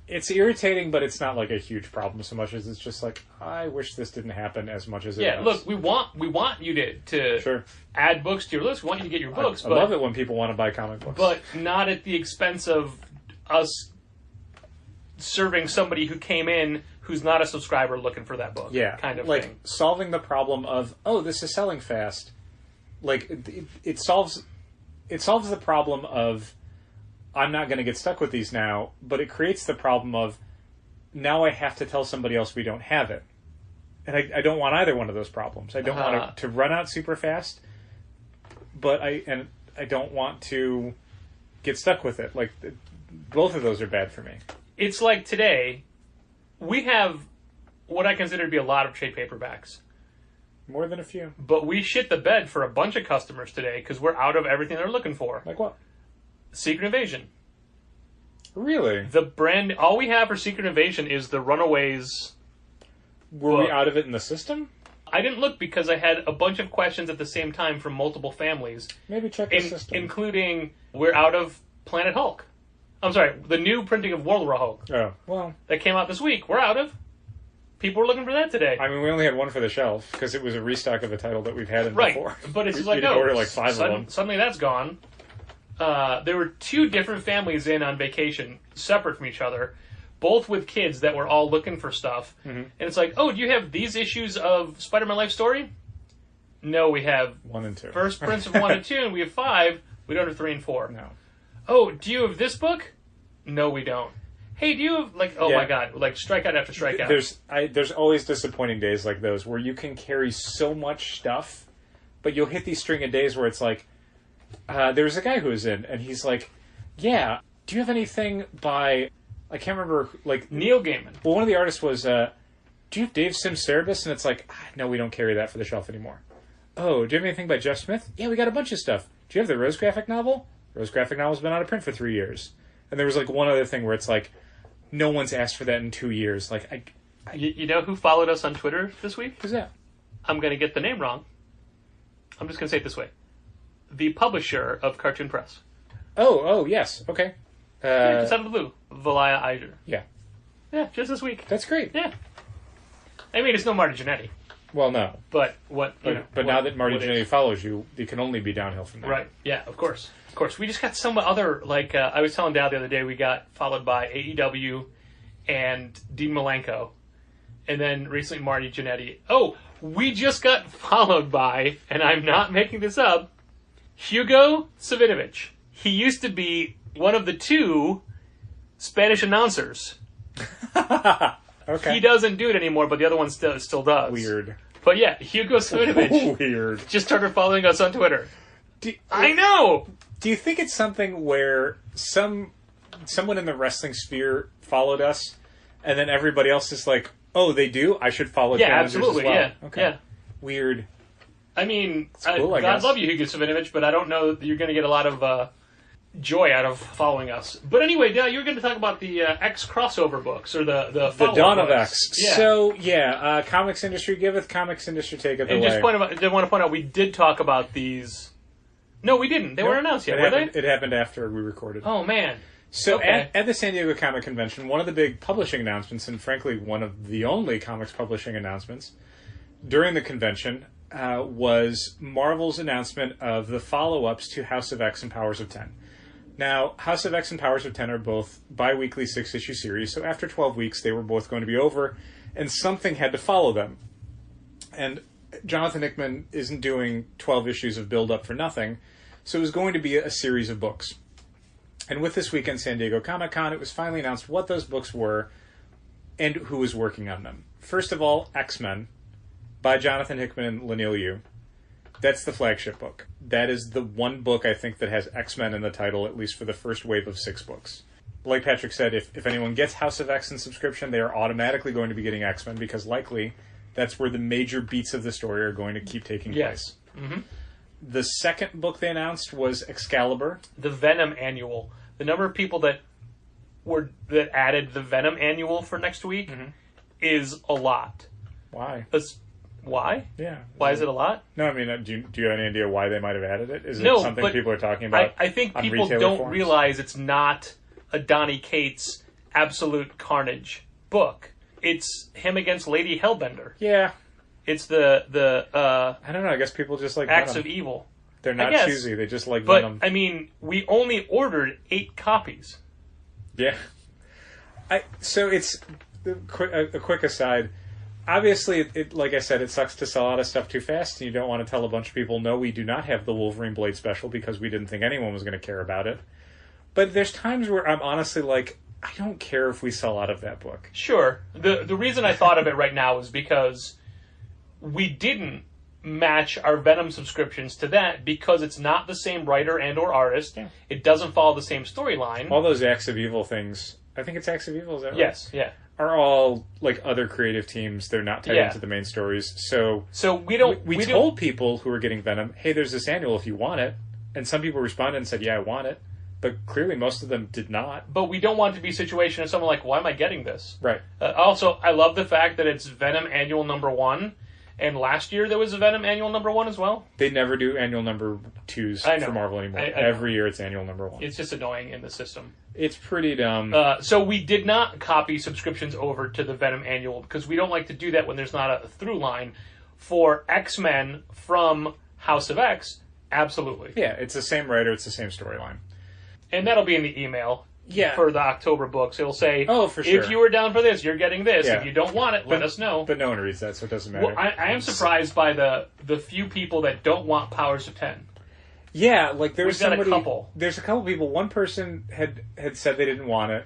A: it's irritating, but it's not like a huge problem so much as it's just like, I wish this didn't happen as much as it does.
D: Yeah, look, we want you to
A: sure.
D: add books to your list. We want you to get your books.
A: I love it when people want to buy comic books.
D: But not at the expense of us serving somebody who came in who's not a subscriber looking for that book.
A: Yeah,
D: kind of
A: like
D: thing.
A: Solving the problem of, oh, this is selling fast. Like, it solves the problem of, I'm not going to get stuck with these now, but it creates the problem of, now I have to tell somebody else we don't have it. And I don't want either one of those problems. I don't want it to run out super fast, but I don't want to get stuck with it. Like, both of those are bad for me.
D: It's like today, we have what I consider to be a lot of trade paperbacks.
A: More than a few.
D: But we shit the bed for a bunch of customers today because we're out of everything they're looking for.
A: Like what?
D: Secret Invasion.
A: Really?
D: All we have for Secret Invasion is the Runaways.
A: Were we out of it in the system?
D: I didn't look because I had a bunch of questions at the same time from multiple families.
A: Maybe check the system.
D: Including, we're out of Planet Hulk. I'm sorry, the new printing of World War Hulk.
A: Oh, well.
D: That came out this week. We're out of. People were looking for that today.
A: I mean, we only had one for the shelf because it was a restock of a title that we've had in before.
D: But it's
A: we
D: like,
A: order like 5 of them.
D: Suddenly that's gone. There were 2 different families in on vacation, separate from each other, both with kids that were all looking for stuff. Mm-hmm. And it's like, oh, do you have these issues of Spider-Man Life Story? No, we have
A: 1 and 2.
D: First Prince of 1 and 2, and we have 5. We don't have 3 and 4.
A: No.
D: Oh, do you have this book? No, we don't. Hey, do you have, like, oh my god, like, strikeout after strikeout.
A: There's always disappointing days like those where you can carry so much stuff, but you'll hit these string of days where it's like, there was a guy who was in, and he's like, yeah, do you have anything by, I can't remember, like...
D: Neil Gaiman.
A: Well, one of the artists was, do you have Dave Sim Cerebus? And it's like, no, we don't carry that for the shelf anymore. Oh, do you have anything by Jeff Smith? Yeah, we got a bunch of stuff. Do you have the Rose graphic novel? Rose graphic novel's been out of print for 3 years. And there was, like, one other thing where it's like, no one's asked for that in 2 years. Like,
D: You know who followed us on Twitter this week?
A: Who's that?
D: I'm going to get the name wrong. I'm just going to say it this way. The publisher of Cartoon Press.
A: Oh, yes. Okay.
D: Yeah, just out of the blue. Valaya Iger.
A: Yeah.
D: Yeah, just this week.
A: That's great.
D: Yeah. I mean, it's no Marty Jannetty.
A: Well, no.
D: But
A: now that Marty Jannetty follows you, it can only be downhill from there.
D: Right. Yeah, of course. Of course. We just got some other, like, I was telling Dad the other day, we got followed by AEW and Dean Malenko. And then recently Marty Jannetty. Oh, we just got followed by, and I'm not making this up, Hugo Savinovich. He used to be one of the 2 Spanish announcers.
A: Okay.
D: He doesn't do it anymore, but the other one still does.
A: Weird.
D: But yeah, Hugo Savinovich
A: Weird.
D: just started following us on Twitter. I know!
A: Do you think it's something where someone in the wrestling sphere followed us, and then everybody else is like, oh, they do? I should follow challengers
D: absolutely,
A: as well.
D: Yeah,
A: okay.
D: Yeah.
A: Weird.
D: I mean,
A: cool,
D: God love you, Hugo Savinovich, but I don't know that you're going to get a lot of joy out of following us. But anyway, Dale, you were going to talk about the X crossover books, or the
A: Dawn of
D: books.
A: X.
D: Yeah.
A: So, comics industry giveth, comics industry taketh
D: And
A: away.
D: just did want to point out, we did talk about these. No, we didn't. They weren't announced yet, were they?
A: It happened after we recorded.
D: Oh, man.
A: So
D: Okay.
A: at the San Diego Comic Convention, one of the big publishing announcements, and frankly one of the only comics publishing announcements during the convention, was Marvel's announcement of the follow-ups to House of X and Powers of 10. Now, House of X and Powers of 10 are both bi-weekly 6-issue series, so after 12 weeks they were both going to be over, and something had to follow them. And Jonathan Hickman isn't doing 12 issues of build-up for nothing, so it was going to be a series of books. And with this weekend San Diego Comic-Con, it was finally announced what those books were and who was working on them. First of all, X-Men by Jonathan Hickman and Leinil Yu. That's the flagship book. That is the one book, I think, that has X-Men in the title, at least for the first wave of 6 books. Like Patrick said, if anyone gets House of X in subscription, they are automatically going to be getting X-Men, because likely that's where the major beats of the story are going to keep taking place.
D: Mm-hmm.
A: The second book they announced was Excalibur.
D: The Venom Annual. The number of people that added the Venom Annual for next week is a lot.
A: Why?
D: Why?
A: Yeah.
D: Why is it a lot?
A: No, I mean, do you have any idea why they might have added it? Is it
D: No,
A: something
D: but
A: people are talking about?
D: I think
A: on
D: people
A: retailer
D: don't
A: forums?
D: realize it's not a Donny Cates Absolute Carnage book. It's him against Lady Hellbender.
A: Yeah.
D: It's the
A: I don't know. I guess people just like
D: Acts
A: Venom.
D: of Evil.
A: They're not
D: guess.
A: choosy. They just like
D: But,
A: Venom.
D: I mean, we only ordered 8 copies.
A: Yeah. So it's a quick aside. Obviously, it like I said, it sucks to sell out of stuff too fast, and you don't want to tell a bunch of people, no, we do not have the Wolverine Blade special, because we didn't think anyone was going to care about it. But there's times where I'm honestly like, I don't care if we sell out of that book.
D: Sure. The reason I thought of it right now is because we didn't match our Venom subscriptions to that, because it's not the same writer and or artist.
A: Yeah.
D: It doesn't follow the same storyline.
A: All those Acts of Evil things, I think it's Acts of Evil, is that right?
D: Yes, yeah.
A: Are all like other creative teams. They're not tied
D: Yeah.
A: into the main stories. So
D: we don't.
A: We told people who were getting Venom, hey, there's this annual if you want it. And some people responded and said, yeah, I want it. But clearly most of them did not.
D: But we don't want it to be a situation of someone like, why am I getting this?
A: Right.
D: Also, I love the fact that it's Venom Annual #1. And last year there was a Venom Annual #1 as well.
A: They never do annual number 2s for Marvel anymore. Every year it's annual #1.
D: It's just annoying in the system.
A: It's pretty dumb.
D: So we did not copy subscriptions over to the Venom Annual, because we don't like to do that when there's not a through line. For X-Men from House of X, absolutely.
A: Yeah, it's the same writer, it's the same storyline.
D: And that'll be in the email for the October books. It'll say,
A: oh, for sure,
D: if you were down for this, you're getting this.
A: Yeah.
D: If you don't want it, let us know.
A: But no one reads that, so it doesn't matter.
D: Well, I am surprised by the few people that don't want Powers of 10.
A: Yeah, like there's
D: We've got a couple.
A: There's a couple people. One person had said they didn't want it.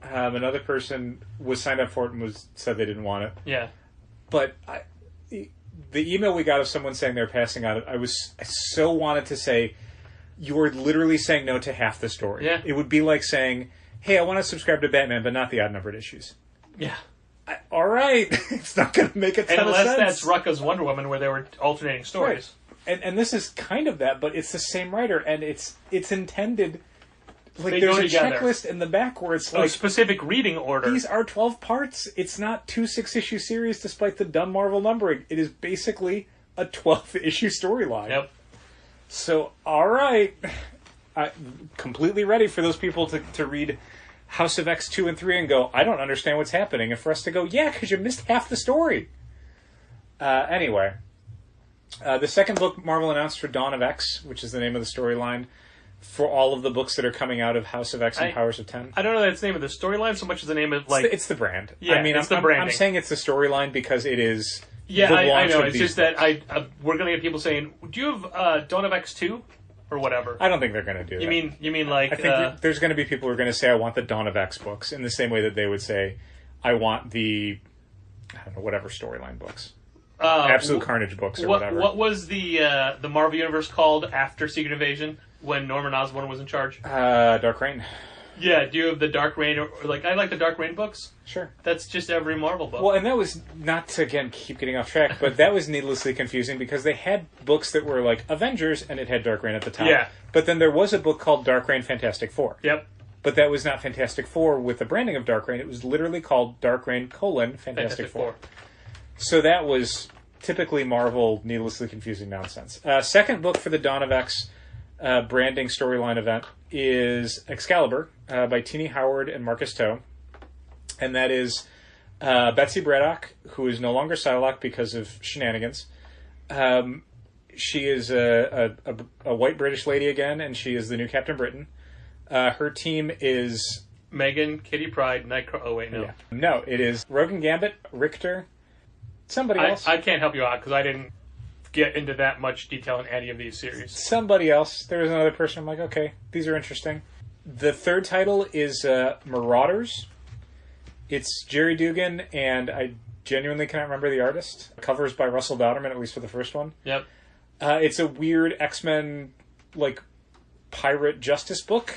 A: Another person was signed up for it and said they didn't want it.
D: Yeah.
A: But the email we got of someone saying they're passing out, I so wanted to say, you're literally saying no to half the story.
D: Yeah.
A: It would be like saying, hey, I want to subscribe to Batman, but not the odd-numbered issues.
D: Yeah.
A: All right. It's not going to make a ton of sense.
D: Unless that's Rucka's Wonder Woman, where they were alternating stories.
A: Right. And this is kind of that, but it's the same writer, and it's intended... Like,
D: They
A: there's
D: go
A: a
D: together.
A: checklist in the back where it's
D: A
A: like...
D: specific reading order.
A: These are 12 parts. It's not 2 6-issue series, despite the dumb Marvel numbering. It is basically a 12-issue storyline.
D: Yep.
A: So, all right. Completely ready for those people to read House of X 2 and 3 and go, I don't understand what's happening. And for us to go, yeah, because you missed half the story. Anyway. The second book Marvel announced for Dawn of X, which is the name of the storyline, for all of the books that are coming out of House of X and Powers of 10.
D: I don't know that it's the name of the storyline so much as the name of, like...
A: It's the brand.
D: Yeah,
A: I mean,
D: it's the
A: I'm
D: branding.
A: saying it's the storyline because it is
D: Yeah,
A: the
D: I
A: launch
D: know.
A: of
D: It's
A: these
D: just that
A: books.
D: we're going to get people saying, do you have Dawn of X 2? Or whatever.
A: I don't think they're going to do that.
D: You mean like...
A: I think there's going to be people who are going to say, I want the Dawn of X books, in the same way that they would say, I want the, I don't know, whatever storyline books. Absolute Carnage books or whatever.
D: What was the Marvel Universe called after Secret Invasion, when Norman Osborn was in charge?
A: Dark Reign.
D: Yeah, do you have the Dark Reign, or like, I like the Dark Reign books.
A: Sure.
D: That's just every Marvel book.
A: Well, and that was, not to, again, keep getting off track, but that was needlessly confusing because they had books that were like Avengers, and it had Dark Reign at the top.
D: Yeah.
A: But then there was a book called Dark Reign Fantastic Four.
D: Yep.
A: But that was not Fantastic Four with the branding of Dark Reign. It was literally called Dark Reign: Fantastic Four. So that was typically Marvel, needlessly confusing nonsense. Second book for the Dawn of X branding storyline event is Excalibur by Tini Howard and Marcus Toe. And that is Betsy Braddock, who is no longer Psylocke because of shenanigans. She is a white British lady again, and she is the new Captain Britain. Her team is...
D: Megan, Kitty Pryde, Nightcrawler... Oh, wait, no.
A: Yeah. No, it is Rogan Gambit, Richter, somebody else.
D: I can't help you out, because I didn't get into that much detail in any of these series.
A: Somebody else. There was another person. I'm like, okay, these are interesting. The third title is Marauders. It's Jerry Dugan, and I genuinely cannot remember the artist. Covers by Russell Dauterman, at least for the first one.
D: Yep.
A: It's a weird X-Men, like, pirate justice book.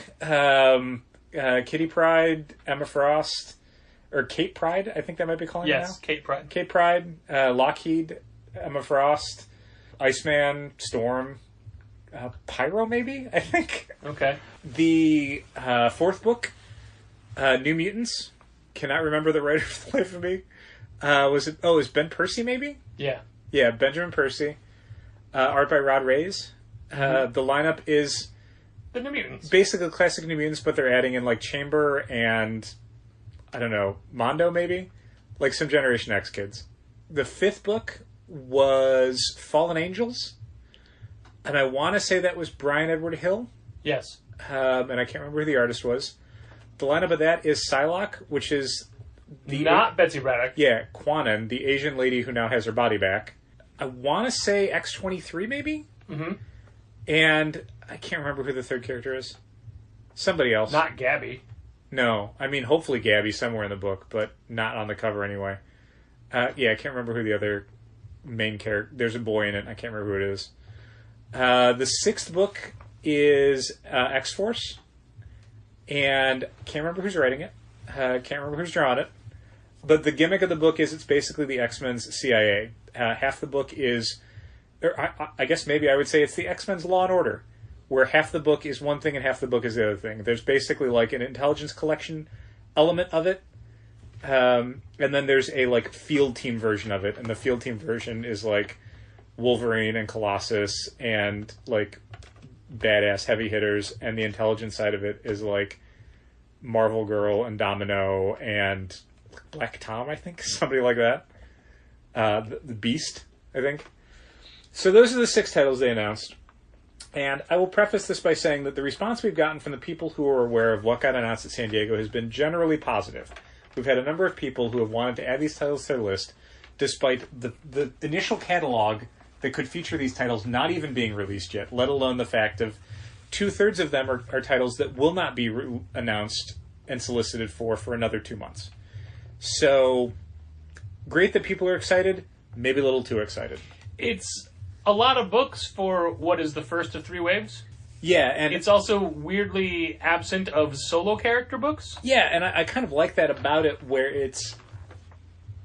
A: Kitty Pryde, Emma Frost, or Kate Pryde, I think that might be calling it now.
D: Yes, Kate Pryde.
A: Kate Pryde, Lockheed, Emma Frost, Iceman, Storm, Pyro, maybe, I think.
D: Okay.
A: The fourth book, New Mutants. Cannot remember the writer for the life of me. It was Ben Percy, maybe?
D: Yeah.
A: Yeah, Benjamin Percy. Art by Rod Reyes. The lineup is...
D: The New Mutants.
A: Basically classic New Mutants, but they're adding in, like, Chamber and, I don't know, Mondo, maybe? Like some Generation X kids. The fifth book was Fallen Angels. And I want to say that was Brian Edward Hill.
D: Yes.
A: And I can't remember who the artist was. The lineup of that is Psylocke, which is...
D: Not Betsy Braddock.
A: Yeah, Quanon, the Asian lady who now has her body back. I want to say X-23, maybe?
D: Mm-hmm.
A: And I can't remember who the third character is. Somebody else.
D: Not Gabby.
A: No. I mean, hopefully Gabby somewhere in the book, but not on the cover anyway. I can't remember who the other main character... There's a boy in it. I can't remember who it is. The sixth book is X-Force. And can't remember who's writing it. Can't remember who's drawing it. But the gimmick of the book is it's basically the X-Men's CIA. Half the book is... I guess maybe I would say it's the X-Men's Law and Order, where half the book is one thing and half the book is the other thing. There's basically like an intelligence collection element of it, and then there's a like field team version of it, and the field team version is like Wolverine and Colossus and like badass heavy hitters, and the intelligence side of it is like Marvel Girl and Domino and Black Tom, I think, somebody like that. The Beast, I think. So those are the 6 titles they announced. And I will preface this by saying that the response we've gotten from the people who are aware of what got announced at San Diego has been generally positive. We've had a number of people who have wanted to add these titles to their list, despite the initial catalog that could feature these titles not even being released yet, let alone the fact of 2/3 of them are titles that will not be announced and solicited for another 2 months. So, great that people are excited, maybe a little too excited.
D: It's a lot of books for what is the first of 3 waves.
A: Yeah, and
D: it's also weirdly absent of solo character books.
A: Yeah, and I kind of like that about it, where it's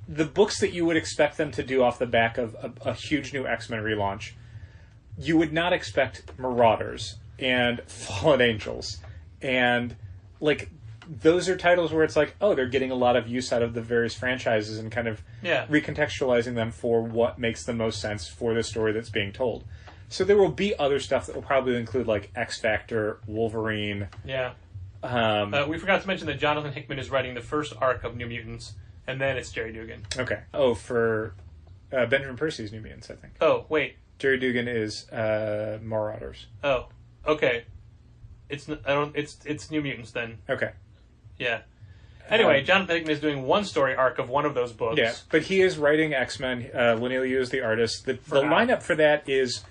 A: the books that you would expect them to do off the back of a huge new X-Men relaunch. You would not expect Marauders and Fallen Angels, and like those are titles where it's like, oh, they're getting a lot of use out of the various franchises and kind of recontextualizing them for what makes the most sense for the story that's being told. So there will be other stuff that will probably include like X-Factor, Wolverine.
D: Yeah. We forgot to mention that Jonathan Hickman is writing the first arc of New Mutants, and then it's Jerry Dugan.
A: Okay. Oh, for Benjamin Percy's New Mutants, I think.
D: Oh, wait.
A: Jerry Dugan is Marauders.
D: Oh, okay. It's New Mutants then.
A: Okay.
D: Yeah. Anyway, Jonathan Hickman is doing one story arc of one of those books.
A: Yeah, but he is writing X-Men. Linnea Liu is the artist. The lineup for that is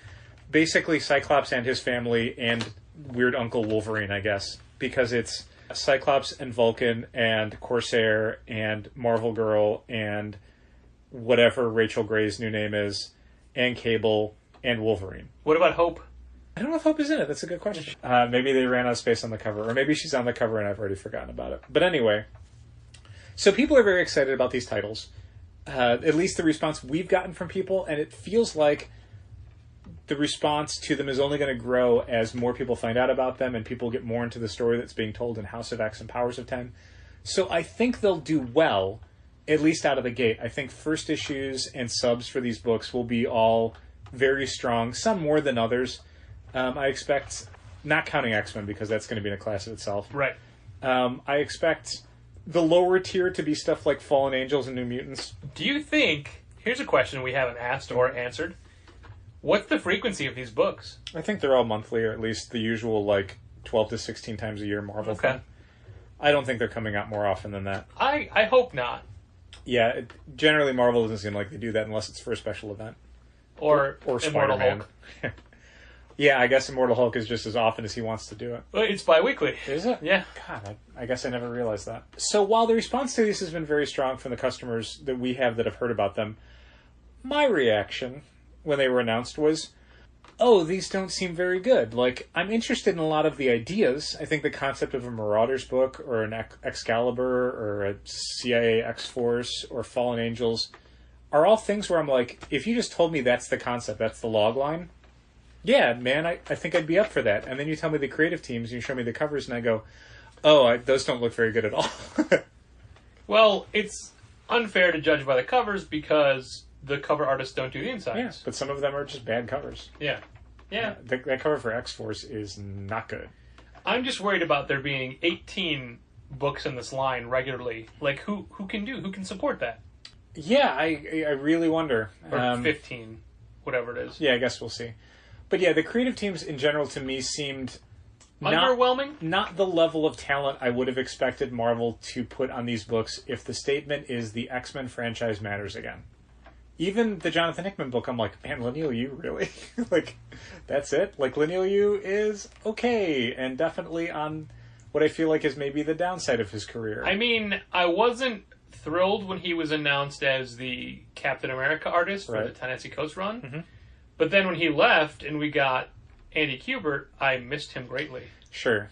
A: basically Cyclops and his family and weird Uncle Wolverine, I guess, because it's Cyclops and Vulcan and Corsair and Marvel Girl and whatever Rachel Gray's new name is, and Cable and Wolverine.
D: What about Hope?
A: I don't know if Hope is in it. That's a good question. Maybe they ran out of space on the cover, or maybe she's on the cover and I've already forgotten about it. But anyway, so people are very excited about these titles. At least the response we've gotten from people, and it feels like the response to them is only going to grow as more people find out about them and people get more into the story that's being told in House of X and Powers of 10. So I think they'll do well, at least out of the gate. I think first issues and subs for these books will be all very strong, some more than others. I expect, not counting X-Men because that's going to be in a class of itself.
D: Right.
A: I expect the lower tier to be stuff like Fallen Angels and New Mutants.
D: Do you think, here's a question we haven't asked or answered, what's the frequency of these books?
A: I think they're all monthly, or at least the usual, 12 to 16 times a year Marvel thing. I don't think they're coming out more often than that.
D: I hope not.
A: Yeah, generally Marvel doesn't seem like they do that unless it's for a special event.
D: Or
A: Immortal
D: Hulk.
A: Yeah, I guess Immortal Hulk is just as often as he wants to do it.
D: Well, it's bi-weekly.
A: Is it?
D: Yeah.
A: God, I guess I never realized that. So while the response to these has been very strong from the customers that we have that have heard about them, my reaction when they were announced was, oh, these don't seem very good. I'm interested in a lot of the ideas. I think the concept of a Marauders book or an Excalibur or a CIA X-Force or Fallen Angels are all things where I'm like, if you just told me that's the concept, that's the log line, yeah, man, I think I'd be up for that. And then you tell me the creative teams, and you show me the covers, and I go, oh, those don't look very good at all.
D: Well, it's unfair to judge by the covers because the cover artists don't do the insides.
A: Yeah, but some of them are just bad covers.
D: Yeah.
A: That cover for X-Force is not good.
D: I'm just worried about there being 18 books in this line regularly. Who can support that?
A: Yeah, I really wonder.
D: Or 15, whatever it is.
A: Yeah, I guess we'll see. But yeah, the creative teams in general to me seemed
D: underwhelming.
A: Not the level of talent I would have expected Marvel to put on these books if the statement is the X-Men franchise matters again. Even the Jonathan Hickman book, I'm like, man, Lineal U, really? That's it? Lineal U is okay, and definitely on what I feel like is maybe the downside of his career.
D: I mean, I wasn't thrilled when he was announced as the Captain America artist for the Ta-Nehisi Coates run. Mm-hmm. But then when he left and we got Andy Kubert, I missed him greatly.
A: Sure.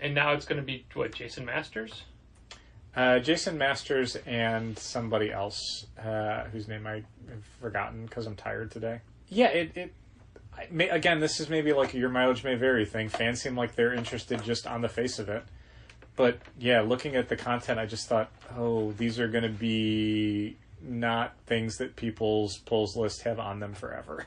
D: And now it's going to be, Jason Masters?
A: Jason Masters and somebody else, whose name I have forgotten because I'm tired today. Yeah, again, this is maybe your mileage may vary thing. Fans seem like they're interested just on the face of it. But yeah, looking at the content, I just thought, oh, these are going to be not things that people's polls list have on them forever.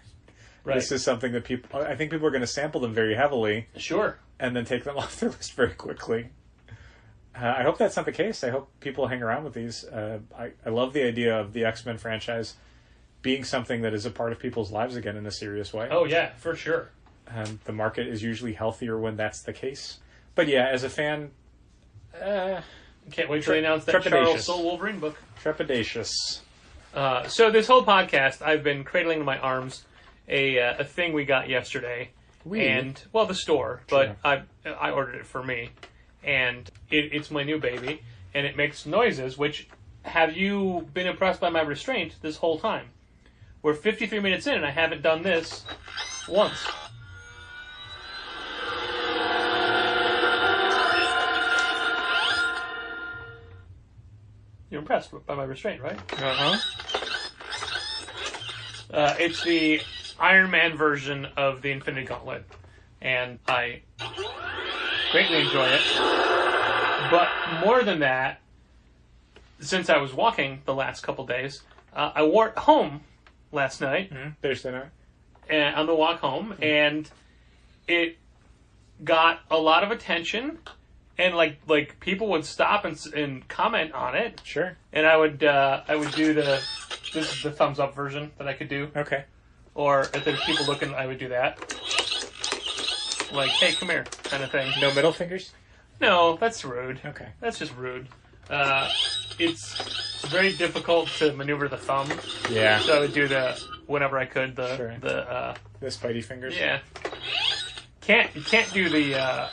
A: Right. This is something that I think people are going to sample them very heavily.
D: Sure.
A: And then take them off their list very quickly. I hope that's not the case. I hope people hang around with these. I love the idea of the X-Men franchise being something that is a part of people's lives again in a serious way.
D: Oh, yeah, for sure.
A: The market is usually healthier when that's the case. But yeah, as a fan...
D: can't wait till they announce that Charles Soule Wolverine book.
A: Trepidatious.
D: So this whole podcast, I've been cradling in my arms a thing we got yesterday. The store, but sure. I ordered it for me. And it's my new baby, and it makes noises, which, have you been impressed by my restraint this whole time? We're 53 minutes in, and I haven't done this once. You're impressed by my restraint, right?
A: Uh-huh.
D: It's the Iron Man version of the Infinity Gauntlet, and I greatly enjoy it. But more than that, since I was walking the last couple days, I wore it home last night.
A: Mm-hmm. Thursday night.
D: And on the walk home, and it got a lot of attention, and like people would stop and comment on it.
A: Sure.
D: And I would do this is the thumbs up version that I could do.
A: Okay.
D: Or if there's people looking, I would do that. Like, hey, come here, kind of thing.
A: No middle fingers?
D: No, that's rude.
A: Okay.
D: That's just rude. It's very difficult to maneuver the thumb.
A: Yeah.
D: So I would do whenever I could,
A: sure.
D: the
A: spidey fingers?
D: Yeah. You can't do the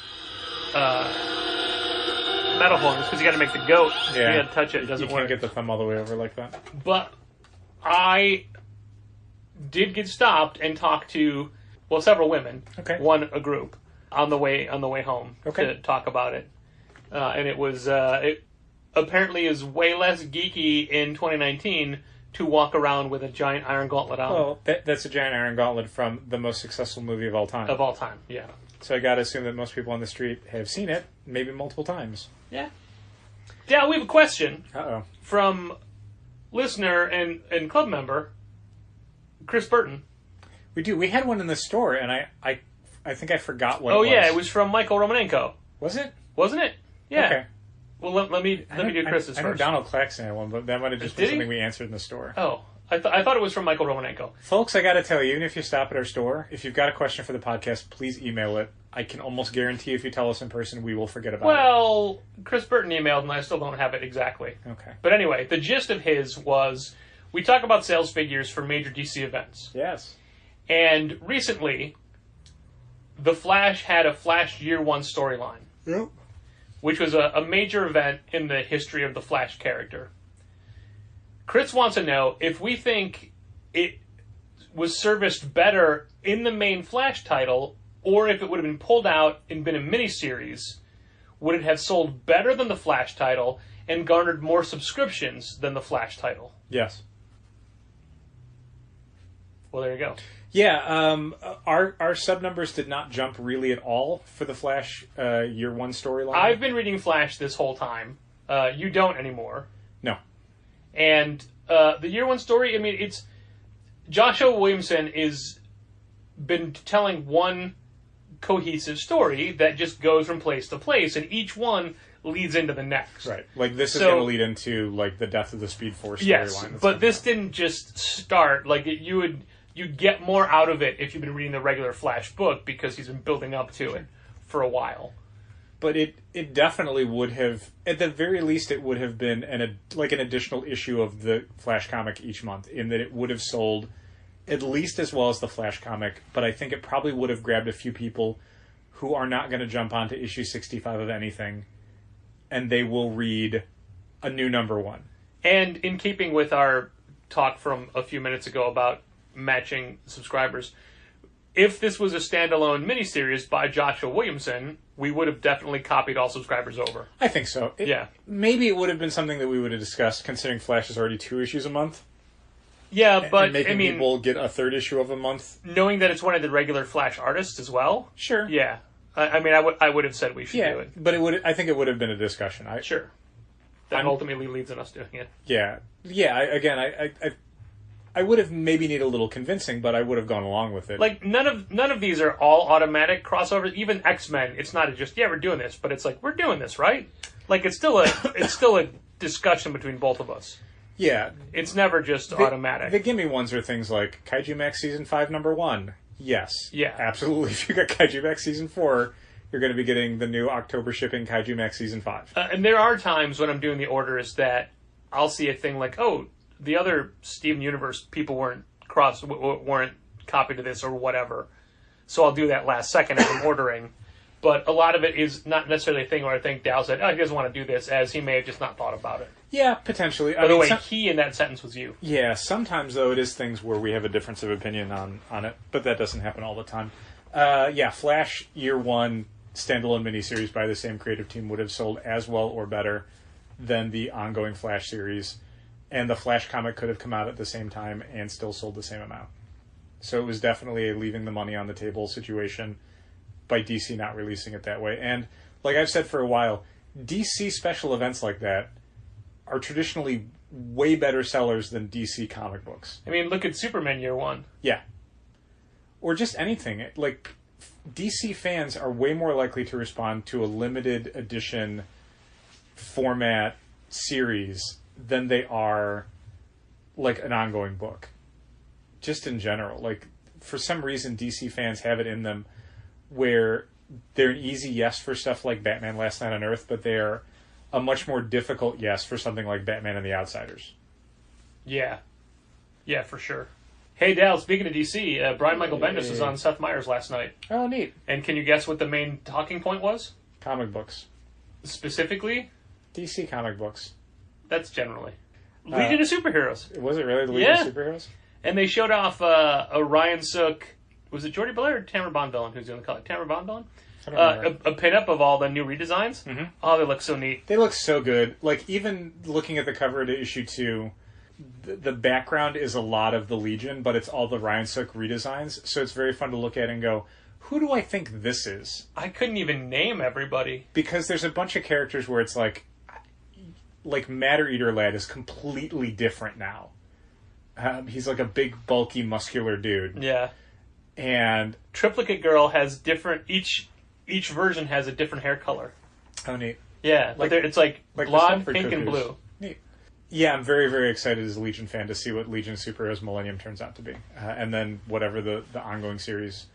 D: metal fingers because you got to make the goat.
A: Yeah.
D: You got to touch it. It doesn't work.
A: You can't get the thumb all the way over like that.
D: But I did get stopped and talked to well, several women,
A: Okay.
D: one a group, on the way home
A: Okay.
D: to talk about it. And it was, it apparently is way less geeky in 2019 to walk around with a giant iron gauntlet on.
A: Well, that's a giant iron gauntlet from the most successful movie of all time.
D: Of all time, yeah.
A: So I gotta assume that most people on the street have seen it, maybe multiple times.
D: Yeah. Dal, we have a question
A: Uh-oh.
D: from listener and club member Chris Burton.
A: We do. We had one in the store, and I think I forgot what
D: Oh,
A: it was.
D: yeah, it was from Michael Romanenko.
A: Was it?
D: Wasn't it? Yeah.
A: Okay.
D: Well, let me do Chris's
A: I know
D: first.
A: Donald Claxton had one, but that might have just
D: Did
A: been
D: he?
A: something we answered in the store.
D: Oh, I thought it was from Michael Romanenko.
A: Folks, I gotta tell you, even if you stop at our store, if you've got a question for the podcast, please email it. I can almost guarantee if you tell us in person, we will forget about it.
D: Well, Chris Burton emailed, and I still don't have it exactly.
A: Okay.
D: But anyway, the gist of his was, we talk about sales figures for major DC events.
A: Yes.
D: And recently, The Flash had a Flash Year One storyline.
A: Yep.
D: Which was a major event in the history of the Flash character. Chris wants to know if we think it was serviced better in the main Flash title, or if it would have been pulled out and been a miniseries, would it have sold better than the Flash title and garnered more subscriptions than the Flash title?
A: Yes.
D: Well, there you go.
A: Yeah, our sub numbers did not jump really at all for the Flash Year One storyline.
D: I've been reading Flash this whole time. You don't anymore.
A: No.
D: And the Year One story, I mean, it's Joshua Williamson is been telling one cohesive story that just goes from place to place, and each one leads into the next.
A: Right. Like, this is
D: So-
A: going to lead into, like, the Death of the Speed Force storyline.
D: Yes,
A: that's
D: but
A: coming
D: this
A: up.
D: didn't just start. Like, you'd get more out of it if you've been reading the regular Flash book, because he's been building up to it for a while.
A: But it definitely would have, at the very least, it would have been an additional issue of the Flash comic each month, in that it would have sold at least as well as the Flash comic, but I think it probably would have grabbed a few people who are not going to jump onto issue 65 of anything, and they will read a new number one.
D: And in keeping with our talk from a few minutes ago about matching subscribers, if this was a standalone miniseries by Joshua Williamson, we would have definitely copied all subscribers over.
A: I think so.
D: Yeah.
A: Maybe it would have been something that we would have discussed, considering Flash is already 2 issues a month.
D: Yeah, but
A: and making
D: I mean,
A: people get a third issue of a month.
D: knowing that it's one of the regular Flash artists as well.
A: Sure.
D: Yeah, I mean, I would have said we should do it.
A: But it would. I think it would have been a discussion.
D: Sure. That ultimately leads in us doing it.
A: Yeah. I would have maybe needed a little convincing, but I would have gone along with it.
D: Like none of these are all automatic crossovers. Even X-Men, it's not just we're doing this, but it's like we're doing this, right? Like it's still a discussion between both of us.
A: Yeah.
D: It's never just automatic.
A: The gimme ones are things like Kaiju Max Season 5 number 1. Yes.
D: Yeah.
A: Absolutely. If you got Kaiju Max Season 4, you're going to be getting the new October shipping Kaiju Max Season 5.
D: And there are times when I'm doing the orders that I'll see a thing like, oh, the other Steven Universe people weren't copied to this or whatever. So I'll do that last second as I'm ordering. But a lot of it is not necessarily a thing where I think Dal said, oh, he doesn't want to do this, as he may have just not thought about it.
A: Yeah, potentially.
D: By the way, he in that sentence was you.
A: Yeah, sometimes, though, it is things where we have a difference of opinion on it, but that doesn't happen all the time. Flash Year 1 standalone miniseries by the same creative team would have sold as well or better than the ongoing Flash series, and the Flash comic could have come out at the same time and still sold the same amount. So it was definitely a leaving the money on the table situation by DC not releasing it that way. And like I've said for a while, DC special events like that are traditionally way better sellers than DC comic books.
D: I mean, look at Superman Year 1.
A: Yeah. Or just anything. Like, DC fans are way more likely to respond to a limited edition format series than they are, like, an ongoing book. Just in general. Like, for some reason, DC fans have it in them where they're an easy yes for stuff like Batman Last Night on Earth, but they're a much more difficult yes for something like Batman and the Outsiders.
D: Yeah. Yeah, for sure. Hey, Dal, speaking of DC, Brian Michael Bendis was on Seth Meyers last night.
A: Oh, neat.
D: And can you guess what the main talking point was?
A: Comic books.
D: Specifically?
A: DC comic books.
D: That's generally. Legion of Superheroes.
A: Was it really the Legion of Superheroes?
D: And they showed off a Ryan Sook was it Jordy Belair or Tamara Bonvillain who's doing the color? Tamara Bonvillain?
A: I don't remember.
D: A pinup of all the new redesigns. Mm-hmm. Oh, they look so neat.
A: They look so good. Like, even looking at the cover to issue 2, the background is a lot of the Legion, but it's all the Ryan Sook redesigns, so it's very fun to look at and go, who do I think this is?
D: I couldn't even name everybody.
A: Because there's a bunch of characters where it's like Matter Eater Lad is completely different now. He's like a big, bulky, muscular dude.
D: Yeah.
A: And
D: Triplicate Girl has different... Each version has a different hair color.
A: Oh, neat.
D: Yeah, like it's like blonde, pink, and blue.
A: Neat. Yeah, I'm very, very excited as a Legion fan to see what Legion Superheroes Millennium turns out to be. And then whatever the ongoing series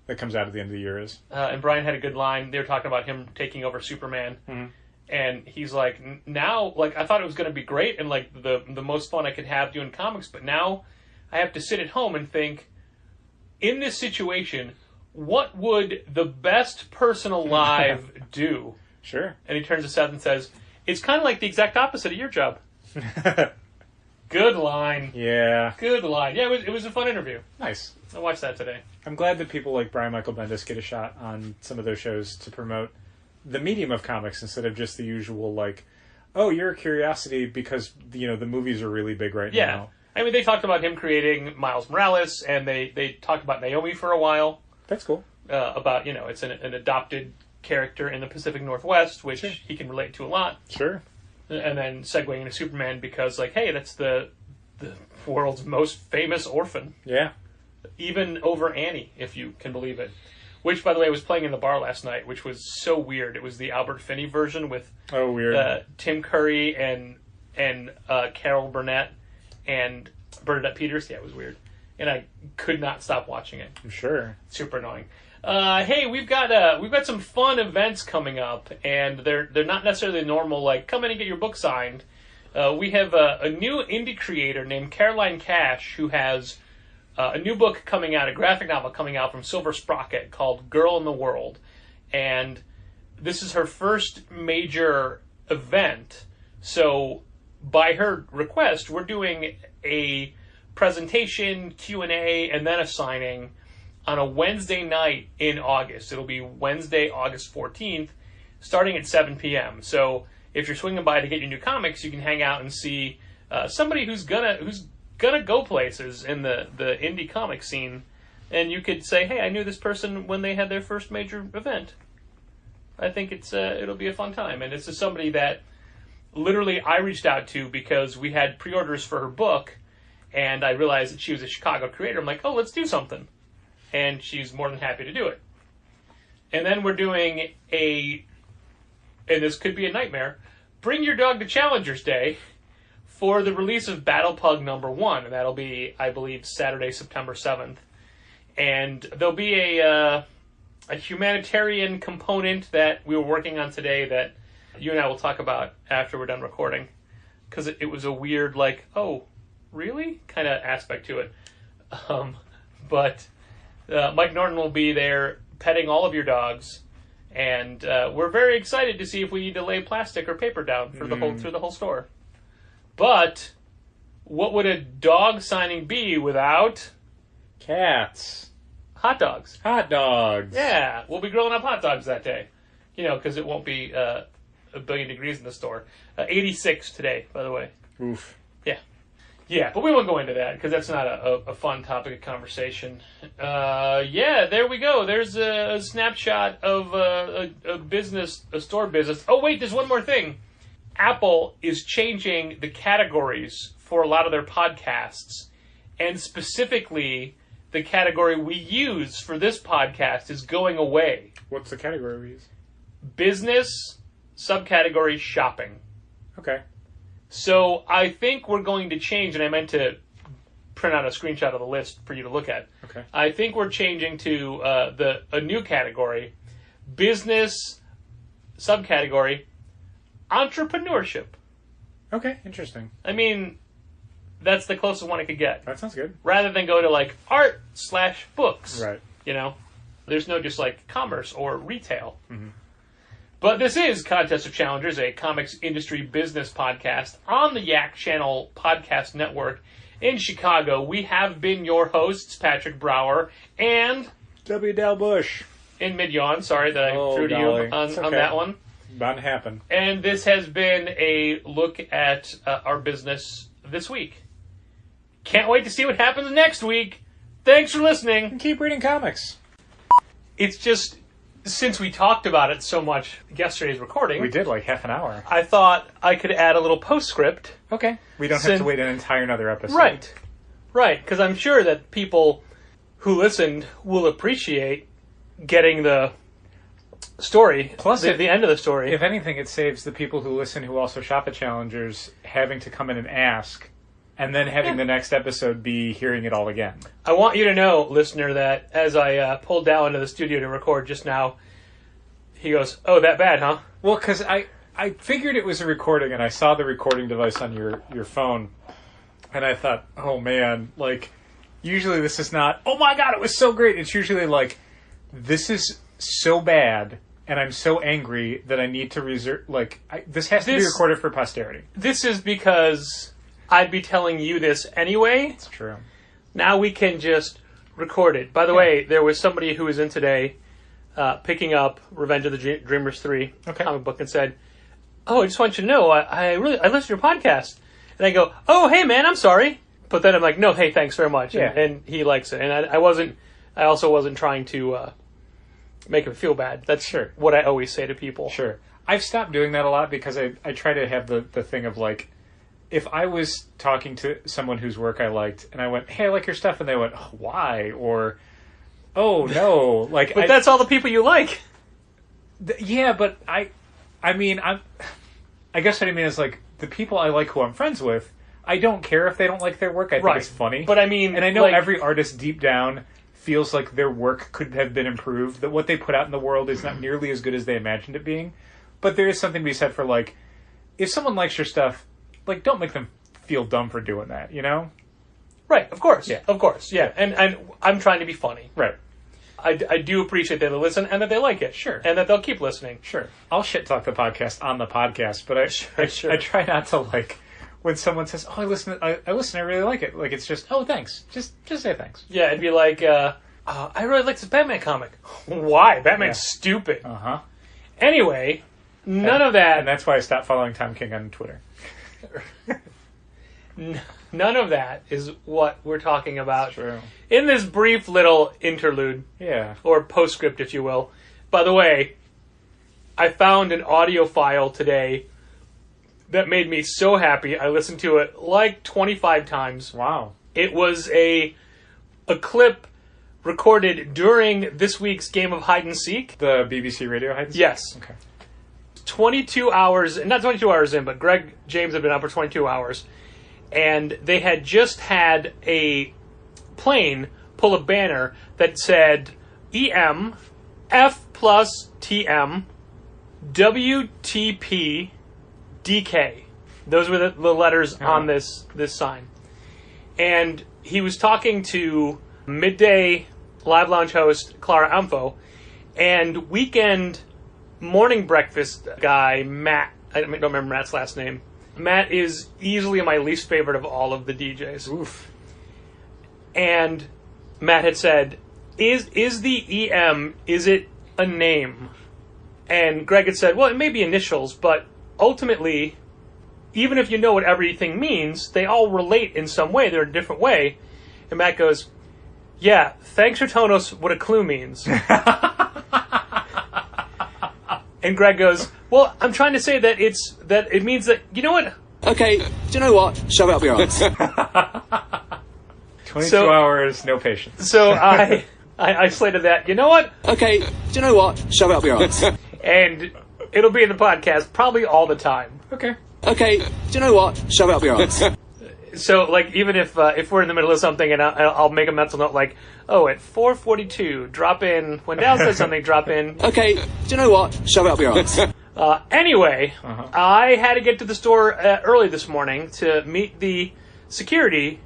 A: that comes out at the end of the year is.
D: And Brian had a good line. They were talking about him taking over Superman. Mm-hmm. And he's like, now, like, I thought it was going to be great and, like, the most fun I could have doing comics, but now I have to sit at home and think, in this situation, what would the best person alive do?
A: Sure.
D: And he turns to Seth and says, it's kind of like the exact opposite of your job. Good line.
A: Yeah.
D: Good line. Yeah, it was a fun interview.
A: Nice.
D: I watched that today.
A: I'm glad that people like Brian Michael Bendis get a shot on some of those shows to promote the medium of comics instead of just the usual, like, oh, you're a curiosity because, the movies are really big right now.
D: I mean, they talked about him creating Miles Morales, and they talked about Naomi for a while.
A: That's cool.
D: About, it's an adopted character in the Pacific Northwest, which he can relate to a lot.
A: Sure.
D: And then segueing into Superman because, like, hey, that's the world's most famous orphan.
A: Yeah.
D: Even over Annie, if you can believe it. Which, by the way, was playing in the bar last night, which was so weird. It was the Albert Finney version with Tim Curry and Carol Burnett and Bernadette Peters. Yeah, it was weird. And I could not stop watching it.
A: I'm sure.
D: Super annoying. Hey, we've got some fun events coming up, and they're not necessarily normal, like, come in and get your book signed. We have a new indie creator named Caroline Cash who has a new book coming out, a graphic novel coming out from Silver Sprocket called Girl in the World. And this is her first major event. So by her request, we're doing a presentation, Q&A, and then a signing on a Wednesday night in August. It'll be Wednesday, August 14th, starting at 7 p.m. So if you're swinging by to get your new comics, you can hang out and see somebody who's gonna go places in the indie comic scene, and you could say, hey, I knew this person when they had their first major event. I think it'll be a fun time. And this is somebody that literally I reached out to because we had pre-orders for her book, and I realized that she was a Chicago creator. I'm like, oh, let's do something. And she's more than happy to do it. And then we're doing and this could be a nightmare, Bring Your Dog to Challengers Day for the release of Battle Pug #1. And that'll be, I believe, Saturday, September 7th. And there'll be a humanitarian component that we were working on today that you and I will talk about after we're done recording. Because it was a weird, like, oh, really? kind of aspect to it. But Mike Norton will be there petting all of your dogs, and we're very excited to see if we need to lay plastic or paper down for through the whole store. But what would a dog signing be without
A: cats?
D: Hot dogs.
A: Hot dogs.
D: Yeah, we'll be grilling up hot dogs that day. Because it won't be a billion degrees in the store. 86 today, by the way.
A: Oof.
D: Yeah, but we won't go into that because that's not a fun topic of conversation. There we go. There's a snapshot of a store business. Oh, wait, there's one more thing. Apple is changing the categories for a lot of their podcasts, and specifically the category we use for this podcast is going away.
A: What's the category we use?
D: Business, subcategory shopping.
A: Okay.
D: So I think we're going to change, and I meant to print out a screenshot of the list for you to look at.
A: Okay.
D: I think we're changing to a new category, business, subcategory, entrepreneurship.
A: Okay, interesting.
D: I mean, that's the closest one I could get.
A: That sounds good.
D: Rather than go to, like, art/books.
A: Right.
D: There's no just, like, commerce or retail.
A: Mm-hmm.
D: But this is Contest of Challengers, a comics industry business podcast on the Yak Channel Podcast Network. in Chicago. We have been your hosts, Patrick Brower and
A: W. Dal Bush.
D: in Midyawn. Sorry that I threw to
A: golly.
D: you on
A: Okay.
D: that one.
A: Bound to happen.
D: And this has been a look at our business this week. Can't wait to see what happens next week. Thanks for listening.
A: And keep reading comics.
D: It's just, since we talked about it so much yesterday's recording,
A: We did like half an hour.
D: I thought I could add a little postscript.
A: Okay. We don't have to wait an entire another episode.
D: Right, because I'm sure that people who listened will appreciate getting the story,
A: Plus,
D: the end of the story.
A: If anything, it saves the people who listen who also shop at Challengers having to come in and ask, and then having the next episode be hearing it all again.
D: I want you to know, listener, that as I pulled down into the studio to record just now, he goes, "Oh, that bad, huh?"
A: Well, because I figured it was a recording, and I saw the recording device on your phone, and I thought, oh man, like, usually this is not, oh my god, it was so great. It's usually like, this is so bad, and I'm so angry that I need to reserve, like, this has to be recorded for posterity.
D: This is because I'd be telling you this anyway.
A: It's true.
D: Now we can just record it. By the way, there was somebody who was in today picking up Revenge of the Dreamers 3 comic book and said, "Oh, I just want you to know, I listened to your podcast." And I go, "Oh, hey man, I'm sorry." But then I'm like, "No, hey, thanks very much."
A: Yeah.
D: And he likes it. And I also wasn't trying to make him feel bad. That's what I always say to people.
A: Sure. I've stopped doing that a lot because I try to have the thing of, like, if I was talking to someone whose work I liked, and I went, "Hey, I like your stuff," and they went, "Oh, why?" Or, "Oh, no." Like,
D: But that's all the people you like.
A: Yeah, but I guess what I mean is, like, the people I like who I'm friends with, I don't care if they don't like their work. I think it's funny.
D: But I mean,
A: and I know
D: like,
A: every artist deep down feels like their work could have been improved, that what they put out in the world is not nearly as good as they imagined it being. But there is something to be said for, like, if someone likes your stuff, like, don't make them feel dumb for doing that, you know?
D: Right, of course.
A: Yeah.
D: Of course, yeah. And I'm trying to be funny.
A: Right.
D: I do appreciate that they listen and that they like it.
A: Sure.
D: And that they'll keep listening.
A: Sure. I'll shit talk the podcast on the podcast, but I try not to, like, when someone says, "Oh, I listen, I really like it." Like, it's just, "Oh, thanks." Just say thanks.
D: Yeah, it'd be like, I really like this Batman comic. Why? Batman's stupid.
A: Uh-huh.
D: Anyway, none of that.
A: And that's why I stopped following Tom King on Twitter.
D: None of that is what we're talking about
A: True.
D: in this brief little interlude.
A: Yeah.
D: Or postscript, if you will. By the way, I found an audio file today that made me so happy. I listened to it like 25 times.
A: Wow.
D: It was a clip recorded during this week's game of hide and seek.
A: The BBC Radio hide and seek?
D: Yes.
A: Okay.
D: 22 hours, not 22 hours in, but Greg James had been up for 22 hours. And they had just had a plane pull a banner that said EM, F plus TM, WTP, DK. Those were the letters on this sign. And he was talking to Midday Live Lounge host Clara Ampho and weekend morning breakfast guy Matt. I don't remember Matt's last name. Matt is easily my least favorite of all of the DJs.
A: Oof.
D: And Matt had said, "Is the EM, is it a name?" And Greg had said, "Well, it may be initials, but ultimately, even if you know what everything means, they all relate in some way. They're a different way." And Matt goes, "Yeah, thanks for telling us what a clue means." And Greg goes, "Well, I'm trying to say that it means that, you know what?"
E: Okay, do you know what? Shove it up your ass.
A: 22 hours, no patience.
D: So I isolated that. You know what?
E: Okay, do you know what? Shove it up your ass.
D: And it'll be in the podcast probably all the time.
A: Okay.
E: Okay, do you know what? Shove it up your ass.
D: So, like, even if we're in the middle of something and I'll make a mental note like, "Oh, at 4:42, drop in." When Dal says something, drop in.
E: Okay, do you know what? Shove it up your ass.
D: Anyway, I had to get to the store early this morning to meet the security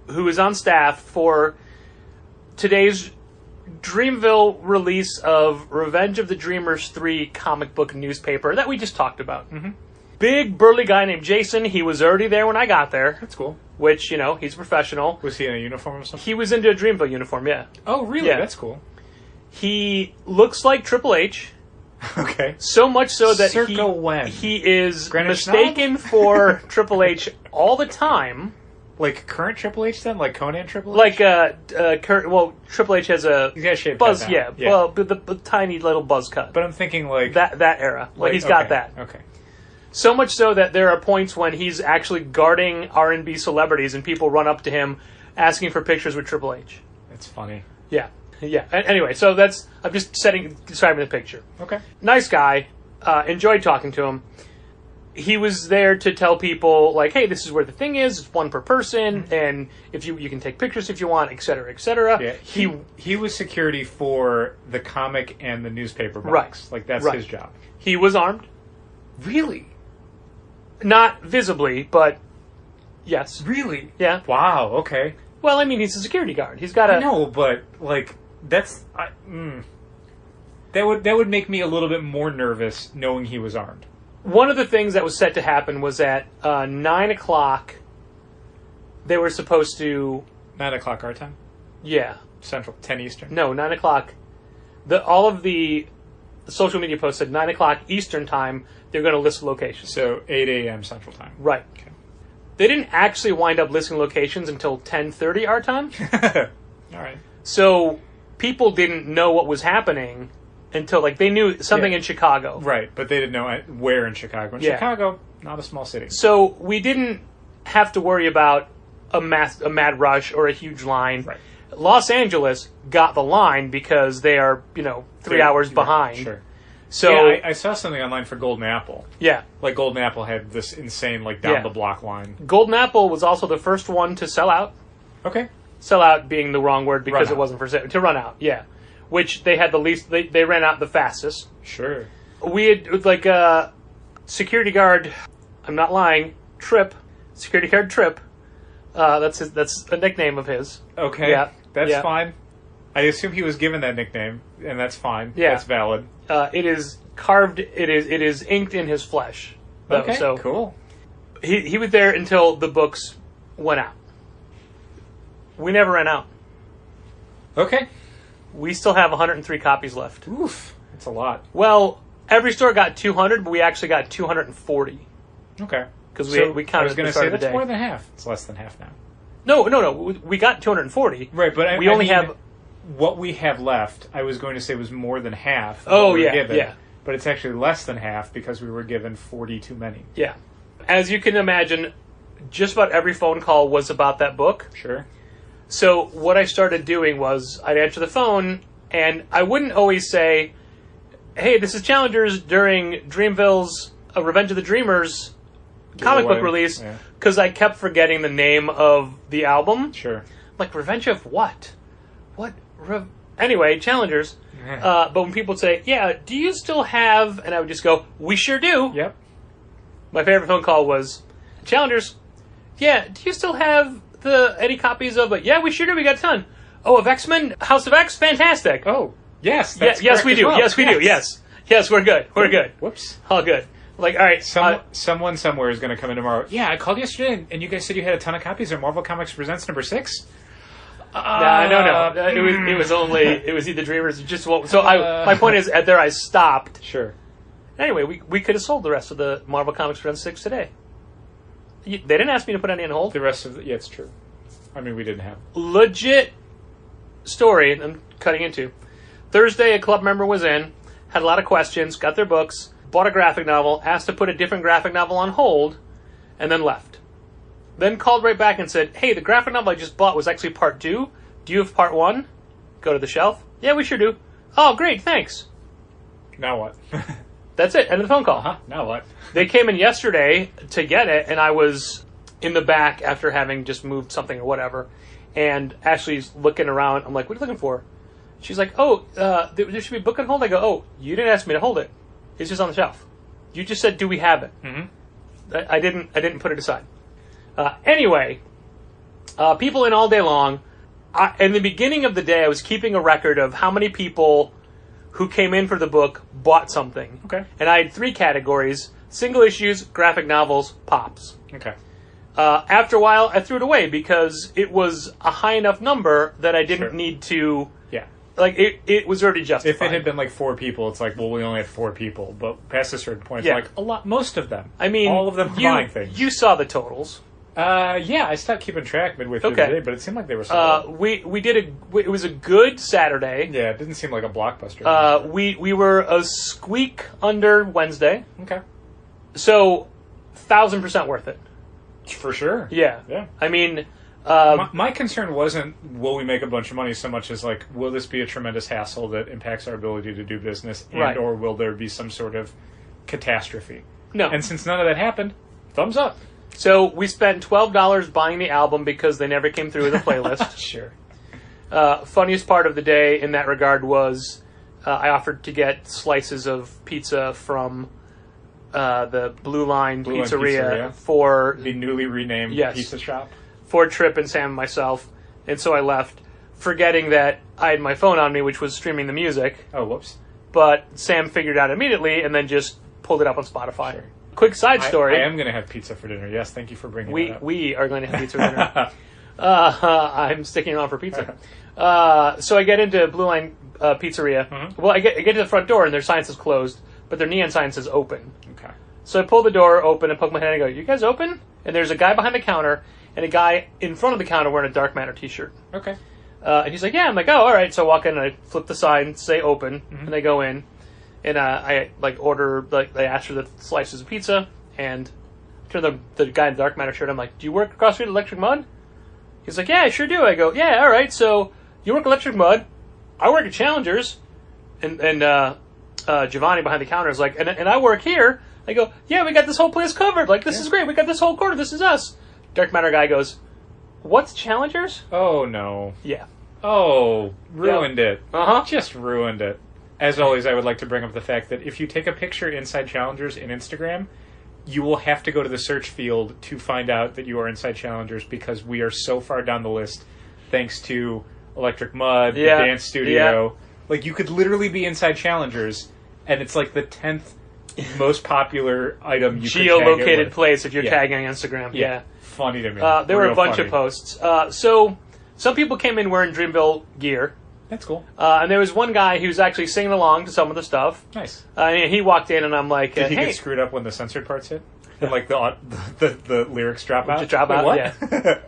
D: who is on staff for today's Dreamville release of Revenge of the Dreamers 3 comic book newspaper that we just talked about. Mm-hmm. big burly guy named Jason. He was already there when I got there,
A: That's cool.
D: which, you know, he's a professional.
A: Was he in a uniform or something?
D: He was into a Dreamville uniform, yeah.
A: Oh, really?
D: Yeah.
A: That's cool.
D: He looks like Triple H,
A: Okay.
D: so much so that
A: Circa when?
D: he is
A: Greenwich
D: mistaken for Triple H all the time.
A: Like current Triple H then? Like Conan Triple H?
D: Like, Triple H has a
A: He's got a shaved
D: buzz,
A: head now.
D: yeah, well, the tiny little buzz cut.
A: But I'm thinking like...
D: that era. Like, he's got that.
A: Okay.
D: So much so that there are points when he's actually guarding R&B celebrities and people run up to him asking for pictures with Triple H.
A: That's funny.
D: Yeah. Yeah. Anyway, so I'm just describing the picture.
A: Okay.
D: Nice guy. Enjoyed talking to him. He was there to tell people, like, hey, this is where the thing is. It's one per person, and if you can take pictures if you want, et cetera, et cetera.
A: Yeah, he was security for the comic and the newspaper box.
D: Right.
A: Like, that's
D: Right.
A: his job.
D: He was armed.
A: Really?
D: Not visibly, but yes.
A: Really?
D: Yeah.
A: Wow, okay.
D: Well, I mean, he's a security guard. He's got
A: I
D: a...
A: know, but, like, that's... That would make me a little bit more nervous knowing he was armed.
D: One of the things that was set to happen was at 9 o'clock, they were supposed to...
A: 9 o'clock our time?
D: Yeah.
A: Central, 10 Eastern?
D: No, 9 o'clock. All of the social media posts said 9 o'clock Eastern time, they're going to list locations.
A: So 8 a.m. Central Time.
D: Right.
A: Okay.
D: They didn't actually wind up listing locations until 10:30 our time.
A: All right.
D: So people didn't know what was happening until, like, they knew something in Chicago.
A: Right, but they didn't know where in Chicago. In Chicago, not a small city.
D: So we didn't have to worry about a mad rush or a huge line.
A: Right.
D: Los Angeles got the line because they are, 3 hours behind.
A: Sure.
D: So
A: yeah, I saw something online for Golden Apple.
D: yeah.
A: Like, Golden Apple had this insane, like, down-the-block line.
D: Golden Apple was also the first one to sell out.
A: Okay.
D: Sell out being the wrong word because
A: Run
D: it
A: out.
D: wasn't for sale. To run out, yeah. Which they had the least, they ran out the fastest.
A: Sure.
D: We had, like, a security guard, I'm not lying, security guard Trip. That's a nickname of his.
A: Okay.
D: Yeah.
A: That's
D: Yeah.
A: fine. I assume he was given that nickname, and that's fine.
D: Yeah.
A: That's valid.
D: It is carved, it is inked in his flesh. Though,
A: Okay,
D: so
A: cool.
D: He was there until the books went out. We never ran out.
A: Okay.
D: We still have 103 copies left.
A: Oof. That's a lot.
D: Well, every store got 200, but we actually got 240.
A: Okay.
D: Because
A: So,
D: we
A: I
D: counted
A: was
D: at
A: going
D: the
A: to
D: start
A: say
D: of the
A: that's
D: day.
A: more than half. It's less than half now.
D: No. We got 240.
A: Right, but
D: we only have...
A: what we have left, I was going to say was more than half. Of
D: Oh,
A: what we were
D: yeah,
A: given,
D: yeah.
A: But it's actually less than half because we were given 40 too many.
D: Yeah. As you can imagine, just about every phone call was about that book.
A: Sure.
D: So what I started doing was I'd answer the phone, and I wouldn't always say, hey, this is Challengers during Dreamville's Revenge of the Dreamers comic book
A: Giveaway.
D: release,
A: Yeah.
D: because I kept forgetting the name of the album.
A: Sure.
D: Like, Revenge of what? What? Anyway, Challengers. But when people would say, yeah, do you still have... And I would just go, we sure do.
A: Yep.
D: My favorite phone call was, Challengers, yeah, do you still have any copies of it? Yeah, we sure do. We got a ton. Oh, of X-Men? House of X? Fantastic.
A: Oh, yes. That's
D: yes,
A: correct
D: we
A: as
D: do.
A: well.
D: Yes, we do. Yes. Yes, we're good. We're good.
A: Whoops.
D: All good. Like, all right.
A: Someone somewhere is going to come in tomorrow. Yeah, I called yesterday, and you guys said you had a ton of copies of Marvel Comics Presents number 6.
D: No. It was either Dreamers or just what. So my point is, at there I stopped.
A: Sure.
D: Anyway, we could have sold the rest of the Marvel Comics Presents 6 today. They didn't ask me to put any on hold.
A: The rest of yeah, it's true. I mean, we didn't have.
D: Legit story I'm cutting into. Thursday, a club member was in, had a lot of questions, got their books, bought a graphic novel, asked to put a different graphic novel on hold, and then left. Then called right back and said, hey, the graphic novel I just bought was actually part 2. Do you have part 1? Go to the shelf. Yeah, we sure do. Oh, great, thanks.
A: Now what?
D: That's it. End of the phone call.
A: Huh? Now what?
D: They came in yesterday to get it, and I was in the back after having just moved something or whatever. And Ashley's looking around. I'm like, what are you looking for? She's like, oh, there should be a book on hold. I go, oh, you didn't ask me to hold it. It's just on the shelf. You just said, do we have it? Mm-hmm. I didn't put it aside. Anyway, people in all day long. In the beginning of the day, I was keeping a record of how many people who came in for the book bought something.
A: Okay.
D: And I had 3 categories: single issues, graphic novels, pops.
A: Okay.
D: After a while, I threw it away because it was a high enough number that I didn't need to.
A: Yeah.
D: Like, it was already justified.
A: If it had been like 4 people, it's like, well, we only have 4 people. But past a certain point, it's
D: Yeah.
A: like a lot. Most of them.
D: I mean,
A: all of them are buying things.
D: You saw the totals.
A: Yeah, I stopped keeping track midway through the day, but it seemed like they were solid.
D: We did it was a good Saturday.
A: Yeah, it didn't seem like a blockbuster.
D: We were a squeak under Wednesday.
A: Okay.
D: So, 1,000% worth it.
A: For sure.
D: Yeah.
A: Yeah.
D: I mean,
A: my concern wasn't will we make a bunch of money so much as like will this be a tremendous hassle that impacts our ability to do business and
D: Right.
A: or will there be some sort of catastrophe?
D: no.
A: And since none of that happened, thumbs up.
D: So we spent $12 buying the album because they never came through with a playlist.
A: Sure.
D: Funniest part of the day in that regard was I offered to get slices of pizza from the Blue Line
A: Blue Line
D: Pizzeria
A: Pizzeria.
D: for
A: The newly renamed
D: Yes.
A: pizza shop.
D: for Trip and Sam and myself, and so I left, forgetting that I had my phone on me, which was streaming the music.
A: Oh, whoops.
D: But Sam figured it out immediately and then just pulled it up on Spotify.
A: Sure.
D: Quick side story.
A: I am going to have pizza for dinner. Yes, thank you for bringing that up.
D: We are going to have pizza for dinner. I'm sticking around for pizza. So I get into Blue Line Pizzeria.
A: Mm-hmm.
D: Well, I get to the front door and their sign says closed, but their neon sign says open.
A: Okay.
D: So I pull the door open and poke my head and I go, "You guys open?" And there's a guy behind the counter and a guy in front of the counter wearing a Dark Matter t-shirt.
A: Okay.
D: And he's like, "Yeah." I'm like, "Oh, all right." So I walk in and I flip the sign, say open, and I go in, and I order, I ask for the slices of pizza, and turn the guy in the Dark Matter shirt. I'm like, "Do you work across the street at Electric Mud?" He's like, "Yeah, I sure do." I go, "Yeah, all right. So you work at Electric Mud, I work at Challengers," and Giovanni behind the counter is like, and I work here." I go, "Yeah, we got this whole place covered. Like, this is great. We got this whole corner. This is us." Dark Matter guy goes, "What's Challengers?"
A: Oh, no.
D: Yeah.
A: Oh, ruined it.
D: Uh-huh.
A: Just ruined it. As always, I would like to bring up the fact that if you take a picture inside Challengers in Instagram, you will have to go to the search field to find out that you are inside Challengers because we are so far down the list thanks to Electric Mud,
D: Yeah.
A: the dance studio. Like, you could literally be inside Challengers, and it's like the 10th most popular item you could tag it
D: Geolocated
A: with.
D: place if you're
A: Yeah.
D: tagging on Instagram. Yeah.
A: Funny to me.
D: There were a
A: Real
D: bunch
A: funny.
D: of posts. So some people came in wearing Dreamville gear.
A: That's cool.
D: And there was one guy who was actually singing along to some of the stuff.
A: Nice.
D: And he walked in, and I'm like,
A: Did he
D: "Hey,
A: get screwed up when the censored parts hit? And like the lyrics drop out?
D: Just drop
A: Wait,
D: out,
A: what?
D: yeah.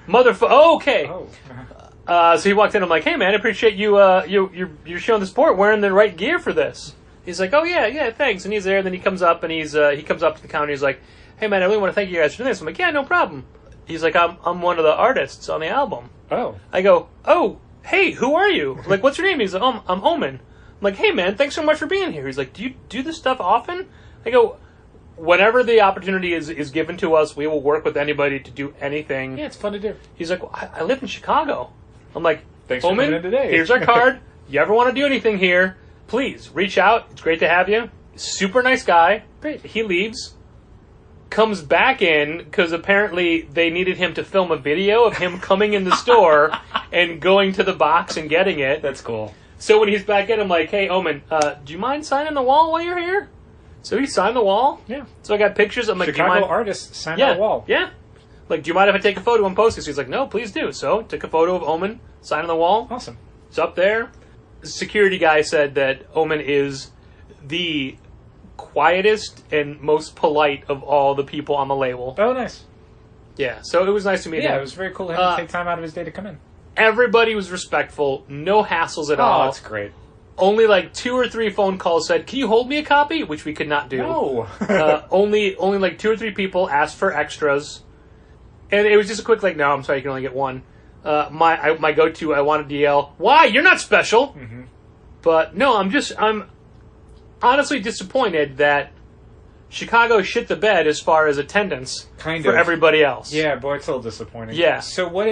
D: motherfucker." Oh, okay.
A: Oh.
D: So he walked in. I'm like, "Hey, man, I appreciate you. You're showing the support, wearing the right gear for this." He's like, "Oh yeah, thanks." And he's there. And then he comes up and he comes up to the counter. He's like, "Hey, man, I really want to thank you guys for doing this." I'm like, "Yeah, no problem." He's like, I'm one of the artists on the album."
A: Oh.
D: I go, "Oh, hey, who are you? Like, what's your name?" He's like, I'm Omen." I'm like, "Hey, man, thanks so much for being here." He's like, "Do you do this stuff often?" I go, "Whenever the opportunity is given to us, we will work with anybody to do anything."
A: Yeah, it's fun to do.
D: He's like, "Well, I live in Chicago." I'm like,
A: Thanks for
D: "Omen,
A: coming in today."
D: here's our card. You ever want to do anything here, please reach out. It's great to have you." Super nice guy.
A: Great.
D: He leaves. Comes back in because apparently they needed him to film a video of him coming in the store and going to the box and getting it.
A: That's cool.
D: So when he's back in, I'm like, "Hey, Omen, do you mind signing the wall while you're here?" So he signed the wall.
A: Yeah.
D: So I got pictures. I'm like, "Do you
A: Chicago
D: mind?"
A: artists sign
D: Yeah,
A: the wall.
D: yeah. Like, "Do you mind if I take a photo and post this?" He's like, "No, please do." So took a photo of Omen signing the wall.
A: Awesome.
D: It's up there. The security guy said that Omen is the quietest and most polite of all the people on the label.
A: Oh, nice.
D: Yeah, so it was nice to meet him.
A: Yeah, it was very cool to have him take time out of his day to come in.
D: Everybody was respectful, no hassles at
A: Oh,
D: all.
A: that's great.
D: Only like 2 or 3 phone calls said, "Can you hold me a copy?" Which we could not do.
A: No.
D: Only like 2 or 3 people asked for extras, and it was just a quick like, "No, I'm sorry, you can only get one." My go-to, I wanted to yell, "Why? You're not special!"
A: Mm-hmm.
D: But no, I'm honestly disappointed that Chicago shit the bed as far as attendance
A: Kind
D: for
A: of.
D: everybody else.
A: Yeah, boy, it's a little disappointing.
D: Yeah.
A: So what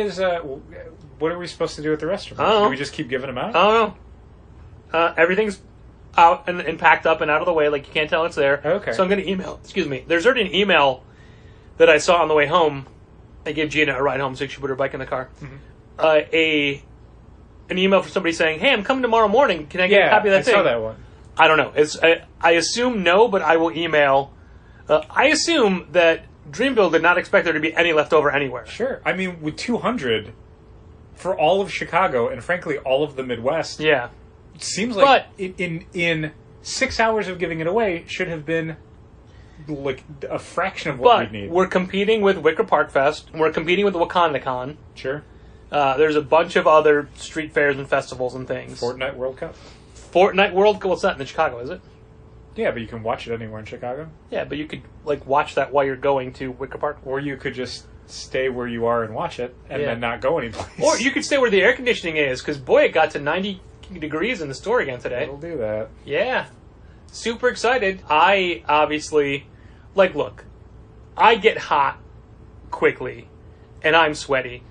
A: are we supposed to do with the rest of them?
D: I don't know.
A: Do we just keep giving them out?
D: I don't know. Everything's out and packed up and out of the way, like you can't tell it's there.
A: Okay.
D: So I'm going to email. Excuse me. There's already an email that I saw on the way home. I gave Gina a ride home so she put her bike in the car.
A: Mm-hmm.
D: An email from somebody saying, "Hey, I'm coming tomorrow morning. Can I get a copy of that
A: I
D: thing?"
A: saw that one.
D: I don't know. I assume no, but I will email I assume that Dreamville did not expect there to be any left over anywhere.
A: Sure. I mean, with 200 for all of Chicago and frankly all of the Midwest,
D: Yeah.
A: it seems like in 6 hours of giving it away should have been like a fraction of what
D: But
A: we need.
D: we're competing with Wicker Park Fest. We're competing with WakandaCon.
A: Sure.
D: There's a bunch of other street fairs and festivals and things.
A: Fortnite World Cup.
D: Fortnite World Cup. Well, it's not in Chicago, is it?
A: Yeah, but you can watch it anywhere in Chicago.
D: Yeah, but you could like watch that while you're going to Wicker Park.
A: Or you could just stay where you are and watch it and
D: Yeah.
A: then not go anyplace.
D: Or you could stay where the air conditioning is, because boy, it got to 90 degrees in the store again today.
A: It'll do that.
D: Yeah. Super excited. I obviously, look, I get hot quickly, and I'm sweaty,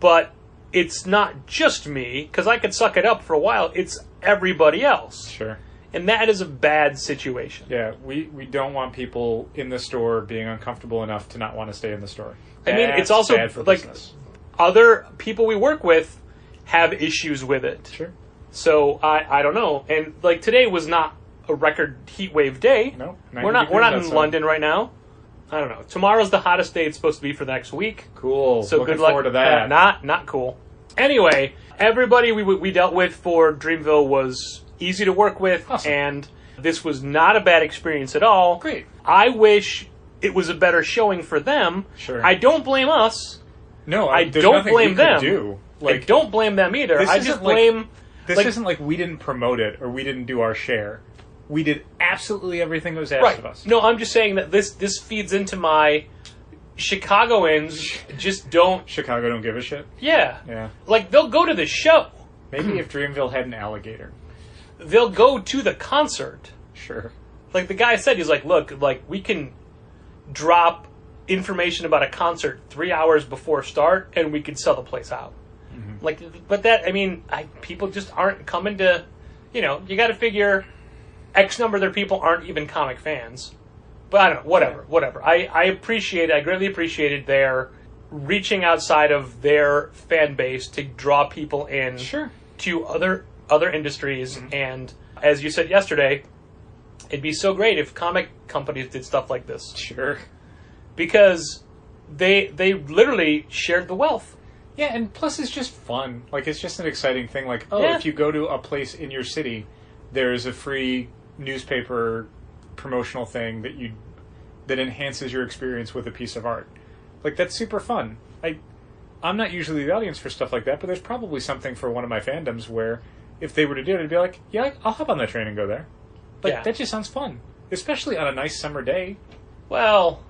D: but it's not just me, because I could suck it up for a while. It's everybody else.
A: Sure.
D: And that is a bad situation.
A: Yeah, we don't want people in the store being uncomfortable enough to not want to stay in the store.
D: I mean, it's
A: That's
D: also,
A: bad for
D: like,
A: business.
D: other people we work with have issues with it.
A: Sure.
D: So, I don't know. And, like, today was not a record heat wave day.
A: No,
D: We're not in London right now. I don't know. Tomorrow's the hottest day it's supposed to be for the next week.
A: Cool.
D: So
A: Looking
D: good luck.
A: forward to that.
D: Not cool. Anyway, everybody we dealt with for Dreamville was easy to work with,
A: Awesome.
D: and this was not a bad experience at all.
A: Great.
D: I wish it was a better showing for them.
A: Sure.
D: I don't blame us.
A: No,
D: I
A: there's
D: don't
A: nothing
D: blame
A: we could
D: them.
A: do.
D: I don't blame them either.
A: this
D: I
A: isn't
D: just
A: like-
D: blame.
A: This
D: like-
A: isn't like we didn't promote it or we didn't do our share. We did absolutely everything that was asked of us.
D: No, I'm just saying that this feeds into my Chicagoans just don't.
A: Chicago don't give a shit.
D: Yeah.
A: Yeah.
D: Like, they'll go to the show.
A: Maybe if Dreamville had an alligator.
D: They'll go to the concert.
A: Sure.
D: Like the guy said, he's like, look, like we can drop information about a concert 3 hours before start, and we could sell the place out.
A: Mm-hmm.
D: Like, but that, I mean, people just aren't coming to, you got to figure X number of their people aren't even comic fans. But I don't know, whatever. I greatly appreciated their reaching outside of their fan base to draw people in
A: Sure.
D: to other industries. Mm-hmm. And as you said yesterday, it'd be so great if comic companies did stuff like this.
A: Sure.
D: Because they literally shared the wealth.
A: Yeah, and plus it's just fun. Like, it's just an exciting thing. Like,
D: Yeah.
A: if you go to a place in your city, there's a free newspaper promotional thing that enhances your experience with a piece of art. Like, that's super fun. I'm not usually the audience for stuff like that, but there's probably something for one of my fandoms where if they were to do it, I'd be like, yeah, I'll hop on that train and go there. Like,
D: Yeah.
A: that just sounds fun. Especially on a nice summer day.
D: Well,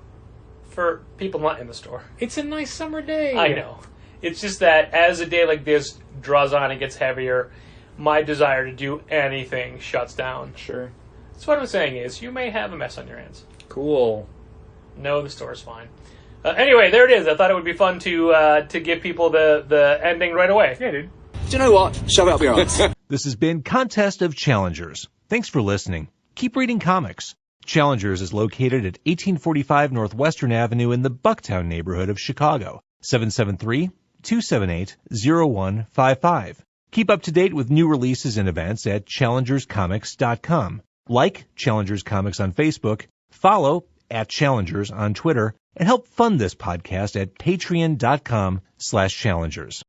D: for people not in the store.
A: It's a nice summer day.
D: I know. It's just that as a day like this draws on and gets heavier, my desire to do anything shuts down.
A: Sure.
D: So what I'm saying is, you may have a mess on your hands.
A: Cool.
D: No, the store's fine. Anyway, there it is. I thought it would be fun to give people the ending right away.
A: Yeah, dude.
E: Do you know what? Shove it up your arse.
C: This has been Contest of Challengers. Thanks for listening. Keep reading comics. Challengers is located at 1845 Northwestern Avenue in the Bucktown neighborhood of Chicago. 773-278-0155. Keep up to date with new releases and events at challengerscomics.com. Like Challengers Comics on Facebook, follow @Challengers on Twitter, and help fund this podcast at patreon.com/challengers.